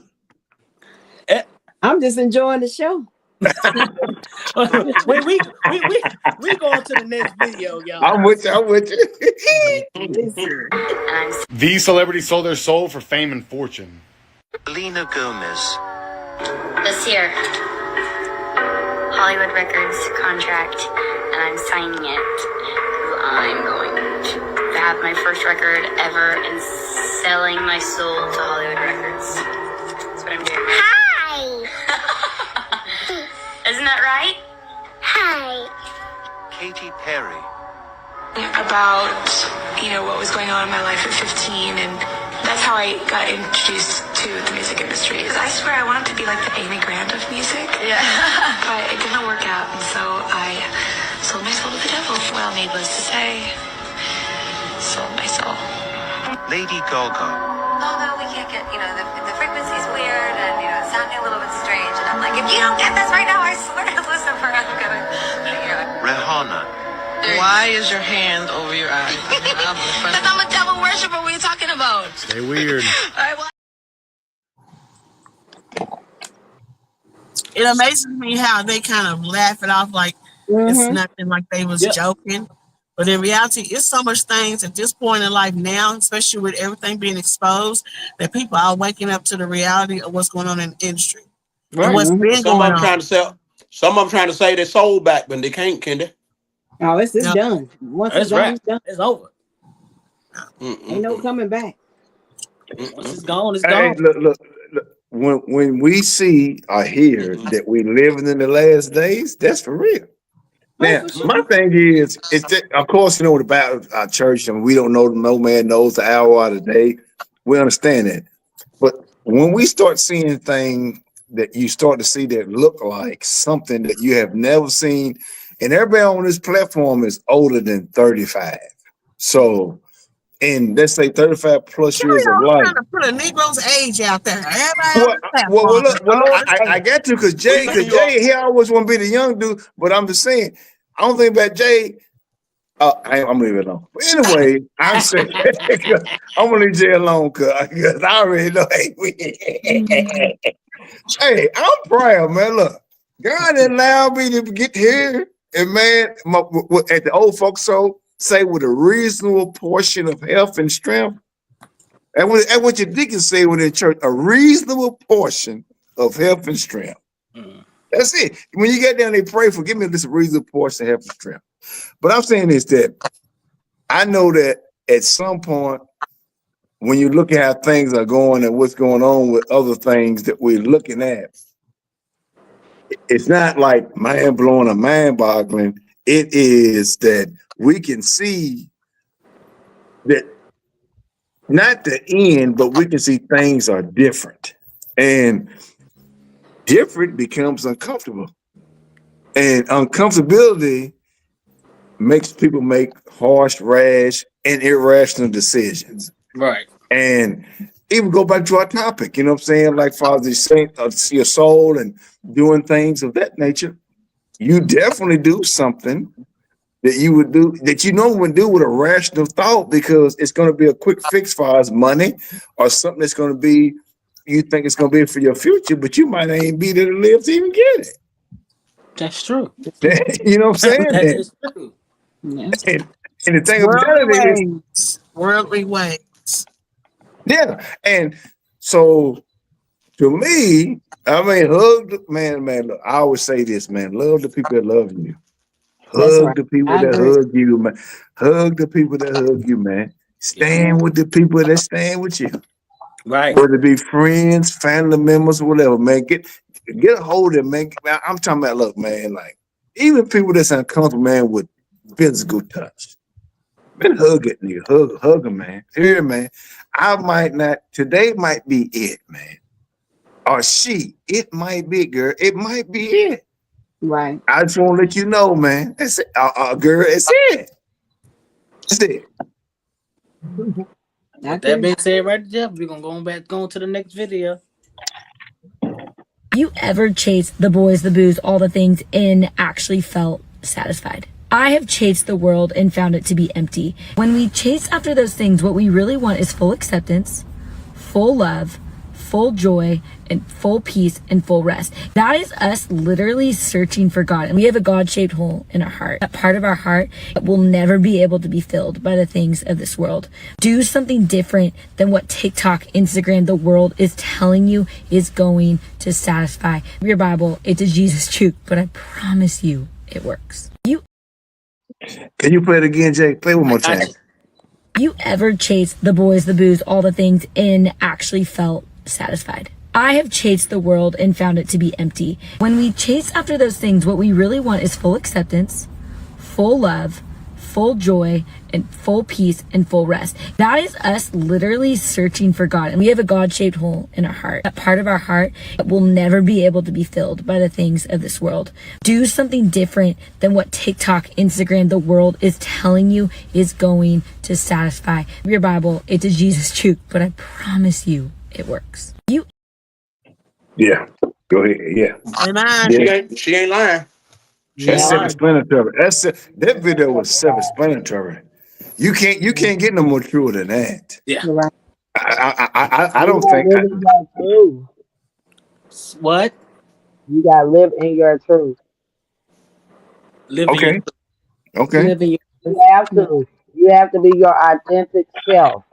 I'm just enjoying the show. we going to the next video, y'all. I'm with you. These celebrities sold their soul for fame and fortune. Selena Gomez. This year, Hollywood Records contract, and I'm signing it. I'm going to have my first record ever and selling my soul to Hollywood Records. That's what I'm doing. Hi! Isn't that right? Hi! Katy Perry. About, what was going on in my life at 15, and that's how I got introduced to the music industry. I swear I wanted to be like the Amy Grant of music. Yeah. But it didn't work out, and so I sold my soul to the devil. Well, needless to say, sold my soul. Lady Gaga. Although we can't get, the frequency's weird and, it's sounding a little bit strange. And I'm like, if you don't get this right now, I swear to Lucifer, I'm gonna, Rihanna. Why is your hand over your eyes? Because I'm a devil worship are we talking about? They weird. All right, well, It amazes me how they kind of laugh it off like it's nothing, like they was joking. But in reality, it's so much things at this point in life now, especially with everything being exposed, that people are waking up to the reality of what's going on in the industry. Right. And what's been Some of going them trying on. to sell. Some of them trying to say their soul back, but they can't, can they? Oh, it's No. done. Once it's That's done, right. it's done. It's over. Ain't no coming back. Once it's gone, it's Hey, gone. look. When we see or hear that we living in the last days, that's for real. Now, my thing is that, of course, you know about our church, and we don't know, no man knows the hour or the day. We understand that. But when we start seeing things that you start to see that look like something that you have never seen, and everybody on this platform is older than 35. So, in let's say 35 plus years of life. Trying to put a Negro's age out there. Everybody Well, on the platform. I get to because Jay, he always want to be the young dude, but I'm just saying, I don't think about Jay. I'm gonna leave it alone. But anyway, I'm saying I'm gonna leave Jay alone because I already know. Hey, I'm proud, man. Look, God allowed me to get here, and man, at the old folks so say with a reasonable portion of health and strength. And what your deacons say when in church, a reasonable portion of health and strength. That's it. When you get down, they pray for, give me this reasonable portion of health and strength. But I'm saying is that I know that at some point, when you look at how things are going and what's going on with other things that we're looking at, it's not like mind blowing or mind boggling. It is that we can see that not the end, but we can see things are different, and different becomes uncomfortable, and uncomfortability makes people make harsh, rash, and irrational decisions. Right. And even go back to our topic, you know what I'm saying? Like Father Saint, your soul and doing things of that nature. You definitely do something that you would do that you would do with a rational thought, because it's going to be a quick fix for us money or something that's going to be, you think it's going to be for your future, but you might ain't be there to live to even get it. That's true. You know what I'm saying? That is true. And the thing about it is, worldly ways. Yeah. And so to me, I mean, man, look, I always say this, man, love the people that love you. Hug the people that hug you, man. Hug the people that hug you, man. Stand with the people that stand with you. Right. Whether it be friends, family members, whatever, man. Get a hold of it, man. I'm talking about, look, man, like even people that's uncomfortable, man, with physical touch. Man, hug it, nigga. Hug them, man. Here, man. I might not, today might be it, man. Or it might be, girl. It might be it. Right. I just want to let you know, man. That's it. Girl, it's it. That's it. With that being said, right there, we're gonna go to the next video. You ever chased the boys, the booze, all the things, and actually felt satisfied? I have chased the world and found it to be empty. When we chase after those things, what we really want is full acceptance, full love, full joy, and full peace and full rest. That is us literally searching for God. And we have a God-shaped hole in our heart. That part of our heart will never be able to be filled by the things of this world. Do something different than what TikTok, Instagram, the world is telling you is going to satisfy. Your Bible, it's a Jesus truth, but I promise you it works. Can you play it again, Jay? Play one more time. You ever chased the boys, the booze, all the things, and actually felt satisfied? I have chased the world and found it to be empty. When we chase after those things, what we really want is full acceptance, full love, full joy, and full peace and full rest. That is us literally searching for God. And we have a God-shaped hole in our heart. That part of our heart will never be able to be filled by the things of this world. Do something different than what TikTok, Instagram, the world is telling you is going to satisfy. Your Bible, it's a Jesus truth, but I promise you it works. Yeah. Go ahead. Yeah. She ain't lying. That's self-explanatory. That video was self-explanatory. You can't get no more true than that. Yeah. You're right. I don't gotta think. live in your truth. What? You gotta live in your truth. Living your Okay. Okay. Living your You have to. You have to be your authentic self.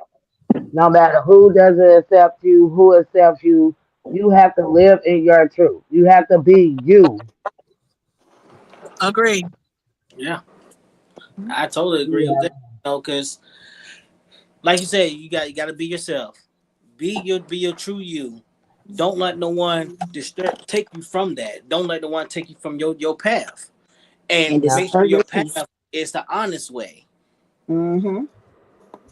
No matter who doesn't accept you, who accepts you, you have to live in your truth. You have to be you. Agreed. Yeah. I totally agree with Yeah. that. Because like you said, you got to be yourself. Be your true you. Don't let no one take you from that. Don't let no one take you from your path. And and Yeah. make sure discover your your path peace. is the honest way. Mm-hmm.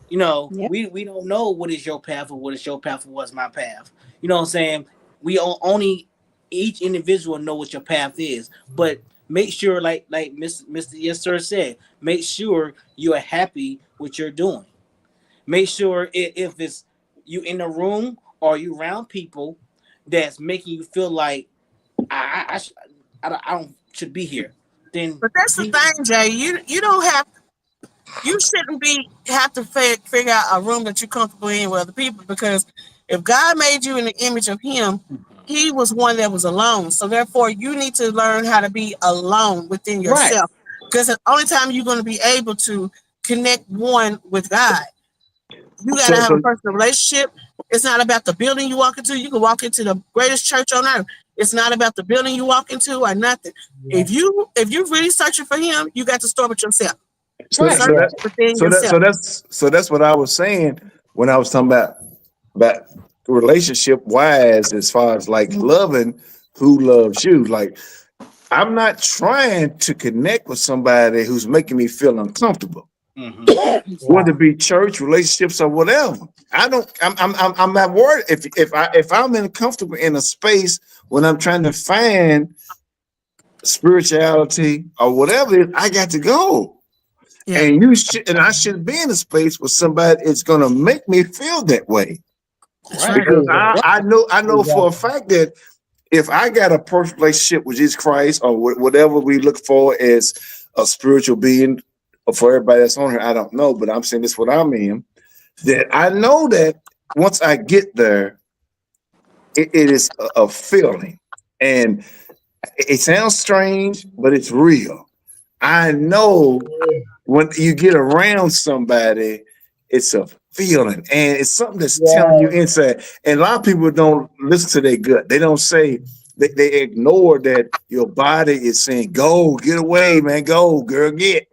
You know, Yep. we don't know what is your path or what is your path or what's my path. You know what I'm saying? We only each individual know what your path is, but make sure, like Mr. Yes Sir said, make sure you are happy with you're doing. Make sure if it's you in a room or you around people that's making you feel like I don't should be here. Then But that's the thing, Jay. You don't have you shouldn't have to figure out a room that you're comfortable in with other people, because if God made you in the image of Him, He was one that was alone. So therefore, you need to learn how to be alone within right, yourself, because the only time you're going to be able to connect one with God. You got to have a personal relationship. It's not about the building you walk into. You can walk into the greatest church on earth. It's not about the building you walk into or nothing. Yeah. If you're really searching for Him, you got to start with yourself. So, right. so that Within so that yourself. so that's what I was saying when I was talking about relationship wise, as far as like loving who loves you. Like, I'm not trying to connect with somebody who's making me feel uncomfortable. Mm-hmm. Whether it be church, relationships, or whatever. I'm not worried if I'm uncomfortable in a space when I'm trying to find spirituality or whatever it is, I got to go. Yeah. And I should be in a space with somebody that's gonna make me feel that way. Right. Because I know for a Exactly. fact that if I got a personal relationship with Jesus Christ or whatever we look for as a spiritual being, or for everybody that's on here, I don't know, but I'm saying this what I'm in, that I know that once I get there, it is a feeling. And it sounds strange, but it's real. I know when you get around somebody, it's a feeling and it's something that's telling you Yeah. inside. And a lot of people don't listen to their gut. They don't say, they ignore that your body is saying, go, get away, man, go, girl, get.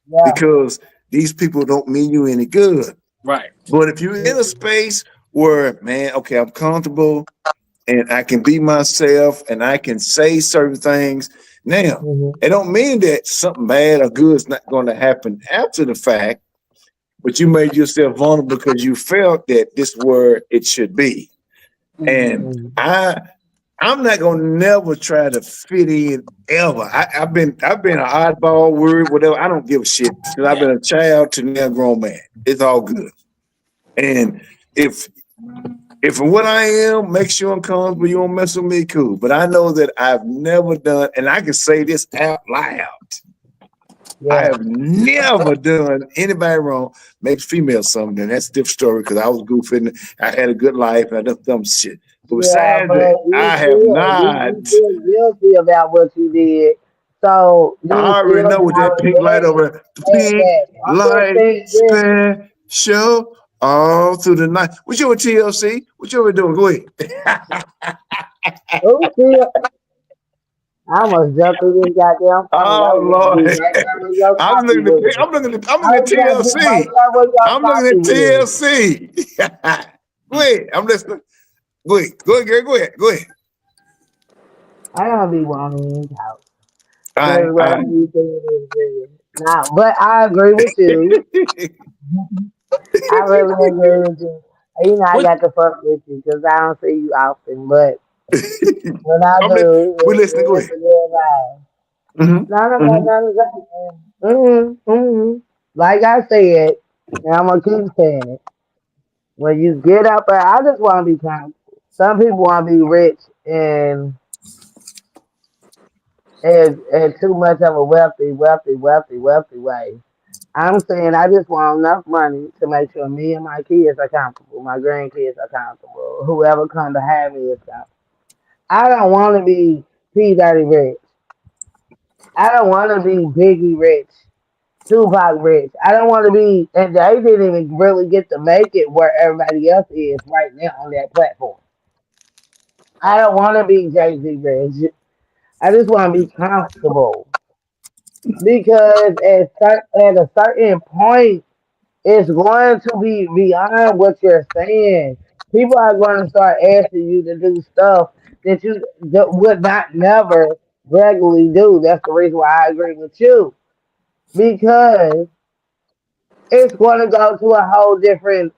Yeah. Because these people don't mean you any good. Right. But if you're in a space where, man, okay, I'm comfortable and I can be myself and I can say certain things. Now, Mhm. it don't mean that something bad or good is not going to happen after the fact, but you made yourself vulnerable because you felt that this is where it should be. And I'm not gonna never try to fit in ever. I've been an oddball word, whatever. I don't give a shit. Because I've been a child to now grown man. It's all good. And if what I am makes you uncomfortable, you don't mess with me, cool. But I know that I've never done, and I can say this out loud. I Yeah. have never done anybody wrong. Maybe female something, and that's a different story because I was goofing. I had a good life and I done dumb shit. But Yeah, besides but that, you I have feel not. you feel guilty about what you did. So you I still already know what that pink light over there. The pink I'm just light saying this. special all through the night. What you with TLC? What you over doing? Go ahead. Who feel I almost jumped through this goddamn phone. I Oh was gonna be Lord. right there where your I'm coffee looking was. at I was gonna be right TLC. there where your I'm looking coffee at was. TLC. Go ahead. I'm listening. Go ahead. Go ahead, girl. Go ahead. Go ahead. I don't be wanting his house. All That's right. what I be saying is real. Now, but I agree with you. I really agree with you. You know, I got to fuck with you because I don't see you often, but when I do, We're listening. Go it's ahead. a good vibe. Mm-hmm. Like I said, and I'm gonna keep saying it. When you get up, I just want to be kind. Some people want to be rich and too much of a wealthy way. I'm saying I just want enough money to make sure me and my kids are comfortable, my grandkids are comfortable, whoever come to have me is comfortable. I don't want to be P Daddy rich. I don't want to be Biggie rich, Tupac rich. I don't want to be, and they didn't even really get to make it where everybody else is right now on that platform. I don't want to be Jay Z rich. I just want to be comfortable because at a certain point, it's going to be beyond what you're saying. People are going to start asking you to do stuff that would not never regularly do. That's the reason why I agree with you because it's going to go to a whole different.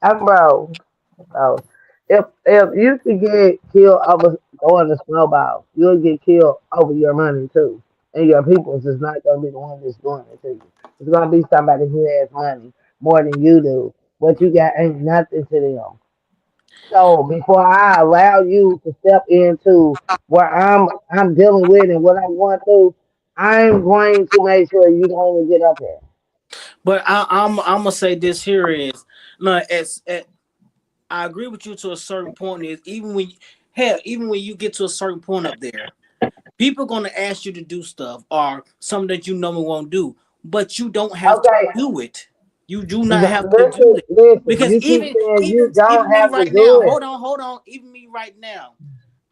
Bro, so if you could get killed over going to snowball, you'll get killed over your money too. And your people's is not gonna be the one that's doing it to you. It's gonna be somebody who has money more than you do. What you got ain't nothing to them. So before I allow you to step into where I'm dealing with and what I'm going through, I'm going to make sure you don't even get up there. But I'm gonna say this here is no, I agree with you to a certain point. Is even when you get to a certain point up there, people gonna ask you to do stuff or something that you know won't do, but you don't have to Okay. do it. You do not have to do it because You keep saying you don't even me have to right now. do it. Hold on. Even me right now,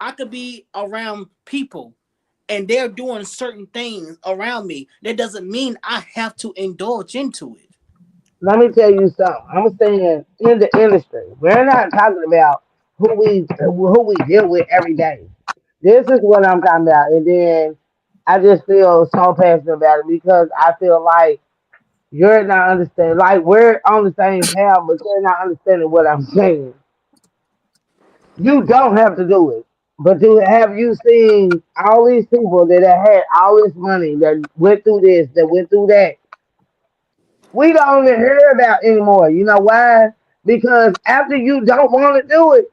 I could be around people and they're doing certain things around me. That doesn't mean I have to indulge into it. Let me tell you something. I'm saying in the industry, we're not talking about who we deal with every day. This is what I'm talking about, and then I just feel so passionate about it because I feel like you're not understanding. Like we're on the same path, but you're not understanding what I'm saying. You don't have to do it, but have you seen all these people that have had all this money that went through this, that went through that? We don't even hear about anymore. You know why? Because after you don't want to do it,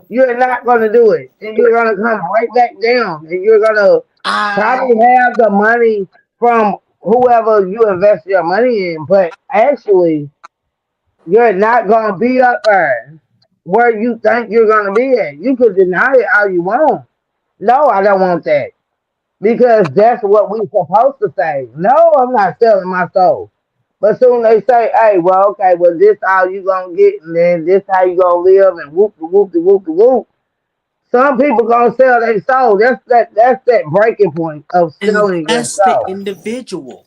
you're not going to do it. And you're going to come right back down. And you're going to probably have the money from whoever you invest your money in. But actually, you're not going to be up there where you think you're going to be at. You could deny it all you want. No, I don't want that. Because that's what we're supposed to say. No, I'm not selling my soul. But soon they say, hey, well, okay, well, this how you gonna get, and then this how you gonna live, and whoop de whoop de whoop de whoop. Some people gonna sell their soul. That's that breaking point of And selling your that's the soul. individual.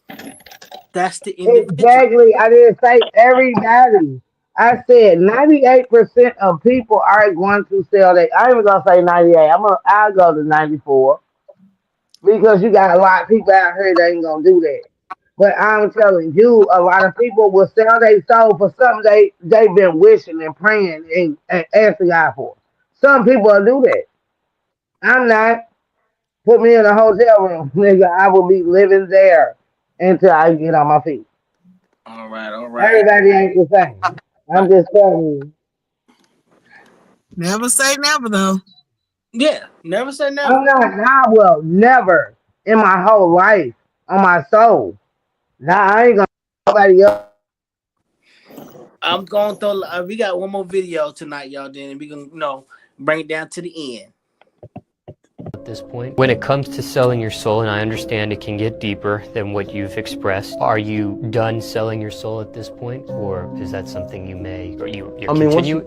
That's the individual. Exactly. I didn't say everybody. I said 98% of people are going to sell their. I ain't even gonna say 98. I'll go to 94 because you got a lot of people out here that ain't gonna do that. But I'm telling you, a lot of people will sell their soul for something they've been wishing and praying and asking God for. Some people will do that. I'm not. Put me in a hotel room, nigga. I will be living there until I get on my feet. All right. Everybody ain't the same. I'm just telling you. Never say never, though. Yeah, never say never. I'm not. I will never in my whole life on my soul. Nah, I ain't gonna nobody else. I'm going through. We got one more video tonight, y'all. Then we can, bring it down to the end. At this point, when it comes to selling your soul, and I understand it can get deeper than what you've expressed, are you done selling your soul at this point, or is that something you may, or you're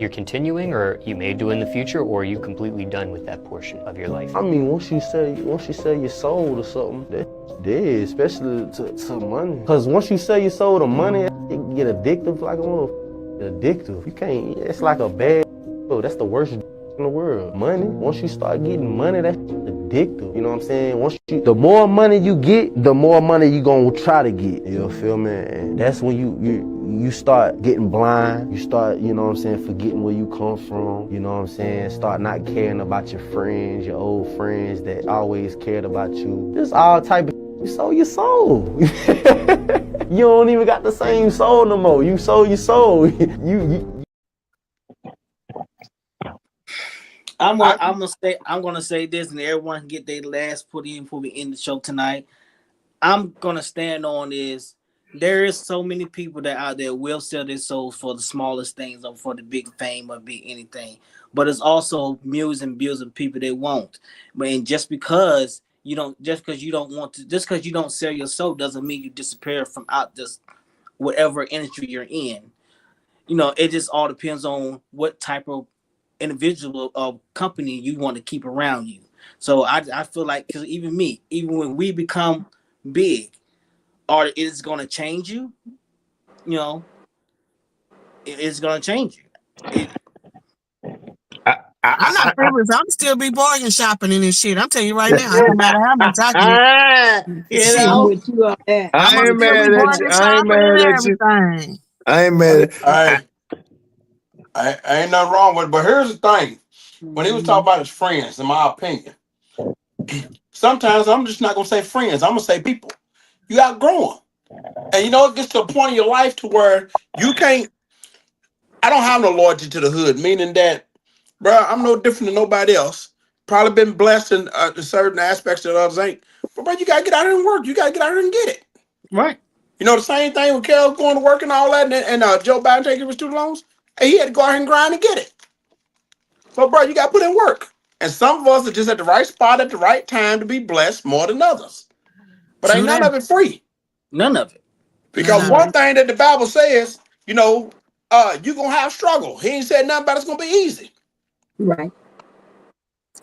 continuing, or you may do in the future, or are you completely done with that portion of your life? I mean, once you sell your soul to something, that's dead, especially to money. Because once you sell your soul to money, it can get addictive, like addictive. You can't. It's like a bad. That's the worst in the world. Money. Once you start getting money, that's addictive. You know what I'm saying? The more money you get, the more money you gonna try to get. You feel me? And that's when you start getting blind. You start, you know what I'm saying, forgetting where you come from. You know what I'm saying? Start not caring about your friends, your old friends that always cared about you. Just all type of. You sold your soul. You don't even got the same soul no more. You sold your soul. I'm gonna say this, and everyone can get their last put in before we end the show tonight. I'm gonna stand on is there is so many people that out there will sell their souls for the smallest things or for the big fame or big anything. But it's also millions and billions of people that won't. But just because you don't want to, just because you don't sell your soul doesn't mean you disappear from out this whatever industry you're in. It just all depends on what type of individual or company you want to keep around you. So I feel like, because even when we become big, or it's going to change you, it's going to change you. I'm not privileged. I'm still be bargain shopping in this shit. I'm telling you right now, no matter how much I get. I'm with you on that. I ain't mad at you. I ain't mad at you. I ain't mad at you. I ain't nothing wrong with it, but here's the thing. When he was talking about his friends, in my opinion, sometimes I'm just not gonna say friends, I'm gonna say people. You outgrow them. And it gets to a point in your life to where you can't. I don't have no loyalty to the hood, meaning that, bro, I'm no different than nobody else. Probably been blessed in certain aspects that others ain't. But bro, you gotta get out here and work. You gotta get out here and get it. Right. The same thing with Kel going to work and all that, and Joe Biden taking his student loans. And he had to go out here and grind and get it. So, bro, you got to put in work. And some of us are just at the right spot at the right time to be blessed more than others. But ain't none of it free. None of it. Because one thing that the Bible says, you're going to have struggle. He ain't said nothing about it's going to be easy. Right.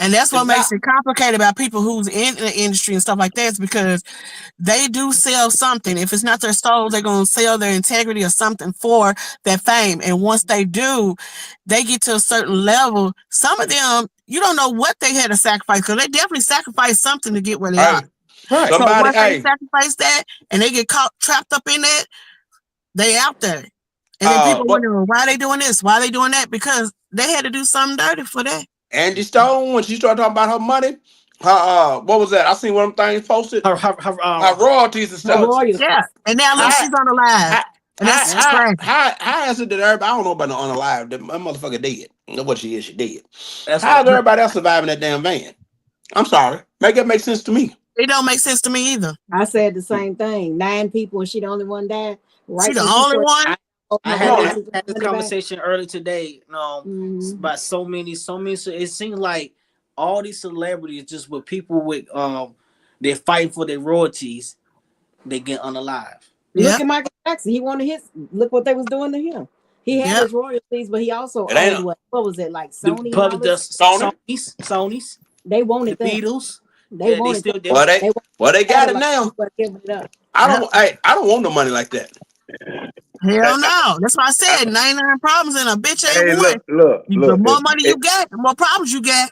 And that's what makes it complicated about people who's in the industry and stuff like that, is because they do sell something. If it's not their soul, they're going to sell their integrity or something for that fame. And once they do, they get to a certain level. Some of them, you don't know what they had to sacrifice, because they definitely sacrificed something to get where they are. Right. So once they sacrifice that and they get caught trapped up in that, they out there. And then people wonder, why they doing this? Why they doing that? Because they had to do something dirty for that. Angie Stone, when she started talking about her money, what was that? I seen one of them things posted. Her royalties and stuff. Yeah. And now look, she's on the live. And that's how is it that everybody, I don't know about no on the live, that motherfucker dead. You know what she is, she dead. How's everybody else surviving that damn van? I'm sorry. Make that make sense to me. It don't make sense to me either. I said the same thing. 9 people and she the only one died. Right, she the only one? I had this conversation earlier today, about so many. It seems like all these celebrities, just with people with they're fighting for their royalties, they get unalive. Look at Michael Jackson. He wanted his. Look what they was doing to him. He had his royalties, but he also owned what was it, like Sony? Sony's. They wanted the Beatles. They wanted still they got it now. I don't want no money like that. Hell no. That's why I said 99 problems and a bitch ain't one. Look. The more money you get, the more problems you get.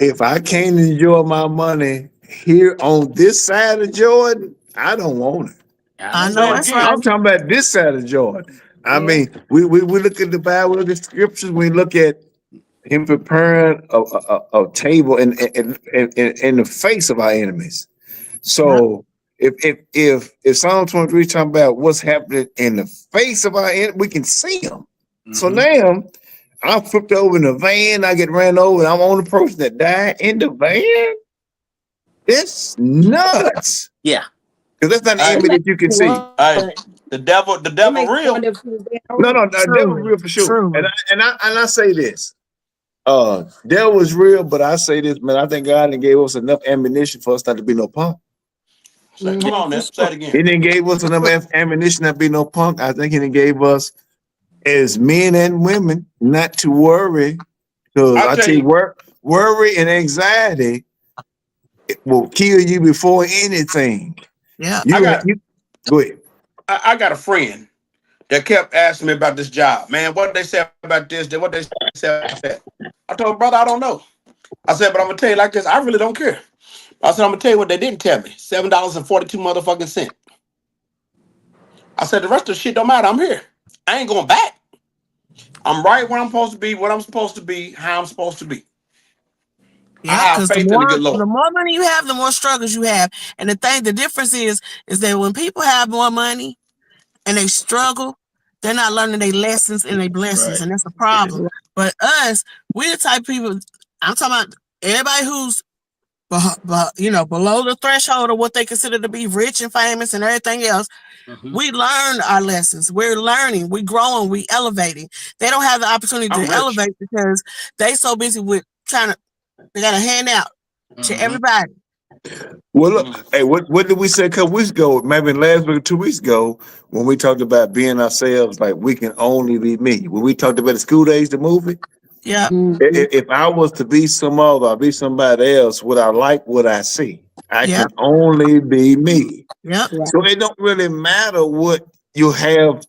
If I can't enjoy my money here on this side of Jordan, I don't want it. I know that's right. I'm talking about this side of Jordan. I mean, we look at the Bible, look at the scriptures, we look at him preparing a table in the face of our enemies. So if Psalm 23 talking about what's happening in the face of our enemy, we can see them. So now I'm flipped over in the van, I get ran over, and I'm on the person that died in the van. It's nuts. Yeah. Because that's not an enemy that you can see. The devil real. No, the devil real for sure. And I say this. Devil was real, but I say this, man. I think God gave us enough ammunition for us not to be no punk. Come on, now, say it again. He didn't give us enough ammunition not to be no punk. I think he didn't gave us, as men and women, not to worry. Because I tell you, worry and anxiety will kill you before anything. Yeah, go ahead. I got a friend that kept asking me about this job. Man, what did they say about this? What they say about that? I told him, brother, I don't know. I said, but I'm gonna tell you like this, I really don't care. I said, I'm gonna tell you what they didn't tell me. $7.42 motherfucking cents. I said, the rest of the shit don't matter. I'm here. I ain't going back. I'm right where I'm supposed to be, what I'm supposed to be, how I'm supposed to be. Yeah, because the more money you have, the more struggles you have. And the difference is that when people have more money and they struggle, they're not learning their lessons and their blessings, and that's a problem. But us, we're the type of people, I'm talking about everybody who's below the threshold of what they consider to be rich and famous and everything else. We learn our lessons. We're learning. We're growing. We elevating. They don't have the opportunity to elevate because they so busy with they got to hand out to everybody. Well, look, hey, what did we say a couple weeks ago? Maybe last week or 2 weeks ago, when we talked about being ourselves, like we can only be me. When we talked about the School Days, the movie. Yeah. If I was to be some other, or be somebody else, would I like what I see? I can only be me. Yep. So it don't really matter what you have,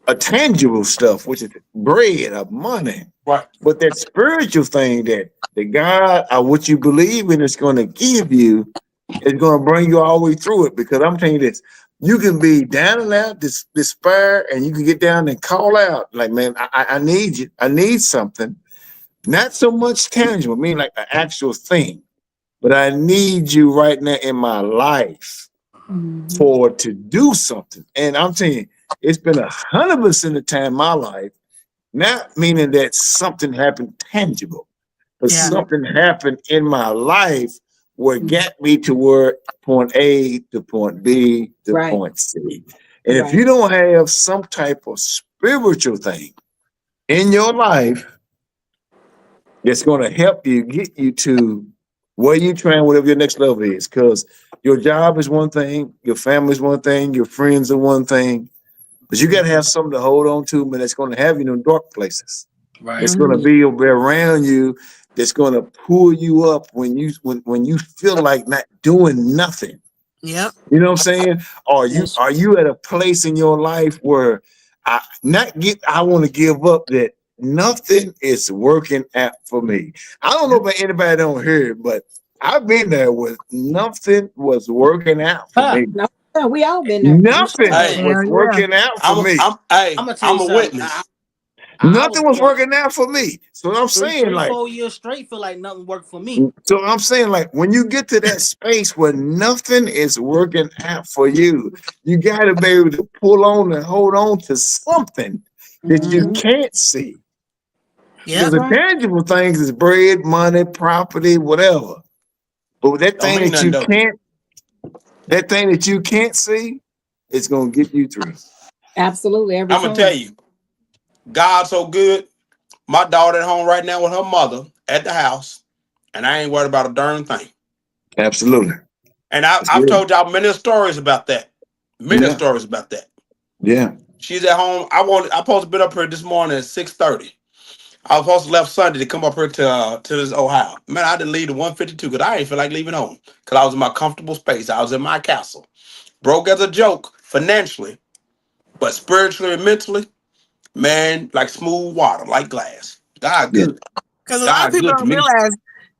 a tangible stuff, which is bread or money. Right. But that spiritual thing that the God or what you believe in is going to give you is going to bring you all the way through it. Because I'm telling you this, you can be down and out, despair, and you can get down and call out like, man, I need you. I need something. Not so much tangible, I mean like an actual thing. But I need you right now in my life for to do something. And I'm telling you, it's been 100% of the time in my life, not meaning that something happened tangible, but something happened in my life where it got me to where point A to point B to point C. And if you don't have some type of spiritual thing in your life that's going to help you get you to where you trying, whatever your next level is, because your job is one thing, your family is one thing, your friends are one thing, but you got to have something to hold on to, man, that's going to have you in dark places. Right. It's going to be around you. That's going to pull you up when you feel like not doing nothing. Yep. You know what I'm saying? Are you at a place in your life where I want to give up that nothing is working out for me? I don't know about anybody don't hear it, but I've been there where nothing was working out for me. No, we all been there. Nothing was working out for me. I'm gonna tell you I'm a witness. Nothing was working out for me. So I'm saying, like 4 years straight, feel like nothing worked for me. So I'm saying, like, when you get to that space where nothing is working out for you, you got to be able to pull on and hold on to something that you can't see. Because the tangible things is bread, money, property, whatever. But that thing that you can't see, it's gonna get you through. Absolutely. I'm gonna tell you, God's so good. My daughter at home right now with her mother at the house, and I ain't worried about a darn thing. Absolutely. And I've told y'all many stories about that. Many stories about that. Yeah. She's at home. I supposed to be up here this morning at 6:30. I was supposed to left Sunday to come up here to this Ohio. Man, I didn't leave at 1:52 because I didn't feel like leaving home. Because I was in my comfortable space. I was in my castle. Broke as a joke financially, but spiritually and mentally, man, like smooth water, like glass. God good. Because a lot of people don't realize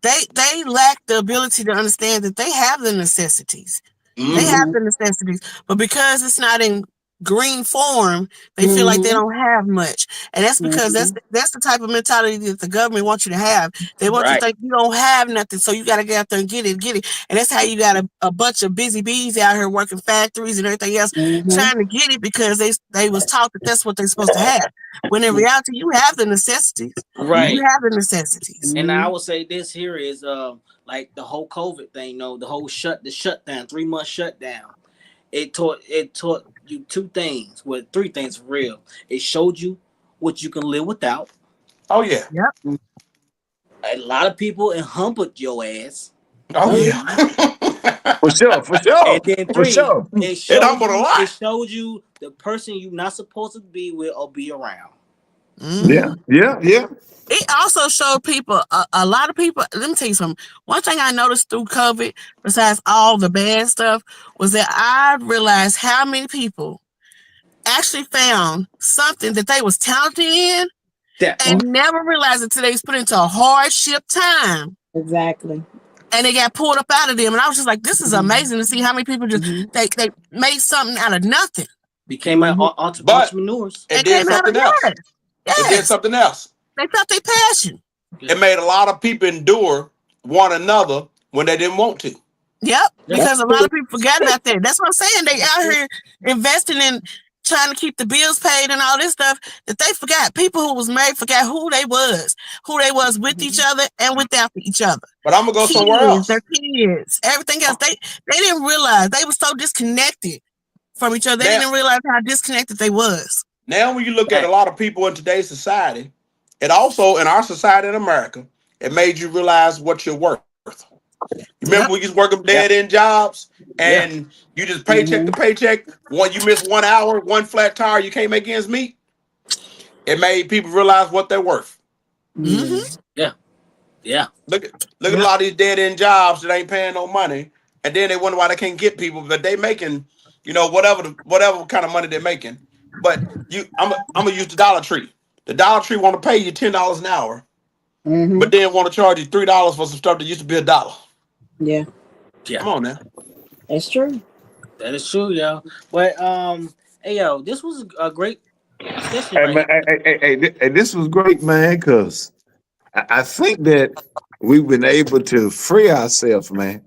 they lack the ability to understand that they have the necessities. They have the necessities, but because it's not in green form, they feel like they don't have much. And that's because that's the type of mentality that the government wants you to have. They want you to think you don't have nothing, so you got to get out there and get it. And that's how you got a bunch of busy bees out here working factories and everything else, trying to get it because they was taught that that's what they're supposed to have. When in reality, you have the necessities. Right. You have the necessities. And I would say this here is like the whole COVID thing, the whole shutdown, 3 month shutdown. It taught you two things, well, three things for real. It showed you what you can live without. Oh yeah. Yep. A lot of people humbled your ass. Oh yeah. For sure. And then three, it showed you the person you're not supposed to be with or be around. Yeah. It also showed people, a lot of people, let me tell you something. One thing I noticed through COVID, besides all the bad stuff, was that I realized how many people actually found something that they was talented in and never realized until they was put into a hardship time. Exactly. And they got pulled up out of them. And I was just like, this is amazing to see how many people just, they made something out of nothing. Became entrepreneurs. It did something else. Yes. It did something else. They felt their passion. It made a lot of people endure one another when they didn't want to. Yep, because a lot of people forgot about that. That's what I'm saying. They out here investing in trying to keep the bills paid and all this stuff, that they forgot. People who was married forgot who they was with each other and without each other. But I'm gonna go somewhere else. Their kids, everything else. They didn't realize they were so disconnected from each other. They didn't realize how disconnected they was. Now, when you look at a lot of people in today's society, it also in our society in America, it made you realize what you're worth. You remember when you was working dead end jobs and you just paycheck to paycheck. When you miss 1 hour, one flat tire, you can't make ends meet. It made people realize what they're worth. Yeah. Look at a lot of these dead end jobs that ain't paying no money, and then they wonder why they can't get people, but they making, whatever kind of money they're making. But I'm gonna use the Dollar Tree. The Dollar Tree want to pay you $10 an hour, but then want to charge you $3 for some stuff that used to be $1. Yeah. Come on now. That's true. That is true, yo. But hey, yo, this was a great session. Hey, this was great, man, because I think that we've been able to free ourselves, man.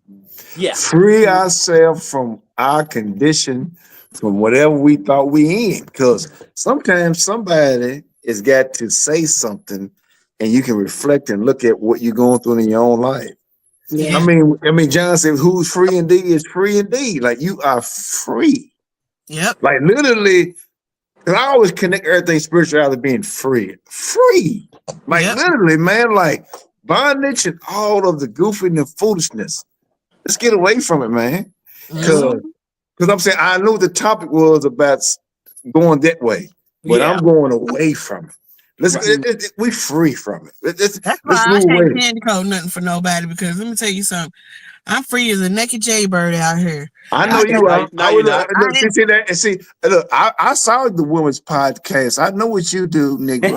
Yeah. Free ourselves from our condition, from whatever we thought we in. Because sometimes somebody has got to say something and you can reflect and look at what you're going through in your own life. Yeah. I mean, John said, who's free indeed is free indeed. Like, you are free. Yep. Like, literally, because I always connect everything spirituality being free. Free. Like, literally, man, like bondage and all of the goofing and foolishness. Let's get away from it, man. Because I'm saying, I knew the topic was about going that way, but I'm going away from it. We free from it. That's why I can't candy coat nothing for nobody, because let me tell you something. I'm free as a naked jaybird out here. I know you are. See, look, I saw the women's podcast. I know what you do, nigga.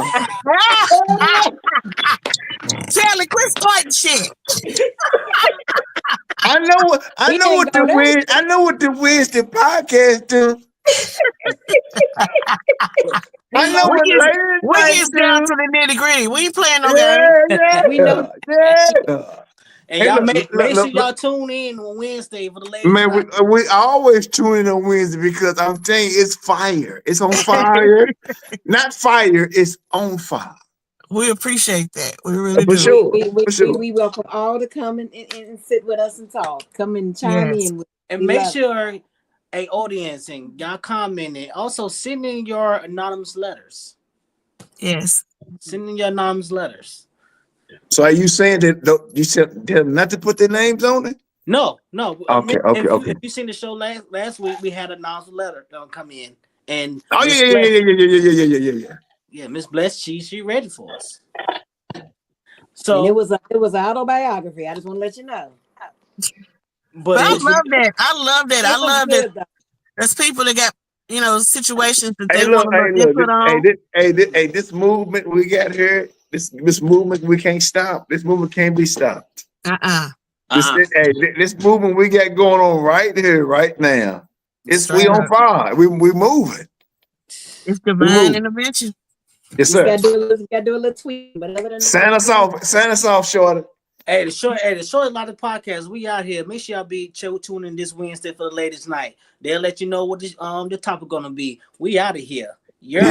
Charlie, quit fighting shit. I know what the Wednesday podcast do. I know we get down to the nitty gritty. We ain't playing no game. We know. And y'all make sure y'all tune in on Wednesday for the ladies. Man, we always tune in on Wednesday because I'm telling you, it's fire. It's on fire. Not fire, it's on fire. We appreciate that. We really do. Sure. We welcome all to come and sit with us and talk. Come and chime in. And make sure, a audience, and y'all commenting. Also, send in your anonymous letters. Yes. Send in your anonymous letters. So are you saying that you said not to put their names on it? No. Okay. If you seen the show last week, we had an anonymous letter come in. And yeah. Yeah, Miss Bless, she ready for us. So and it was an autobiography. I just want to let you know. But I love that. I love that. There's people that got situations that they want to put on. Hey, this movement we got here. This movement we can't stop. This movement can't be stopped. This movement we got going on right here, right now. We on fire. We moving. It's divine intervention. Yes, sir. We gotta do a little tweet. But other than sign us off, Shorty. Hey, the short lot of podcasts. We out here. Make sure y'all be tuning in this Wednesday for the ladies' night. They'll let you know what the topic gonna be. We out of here. You're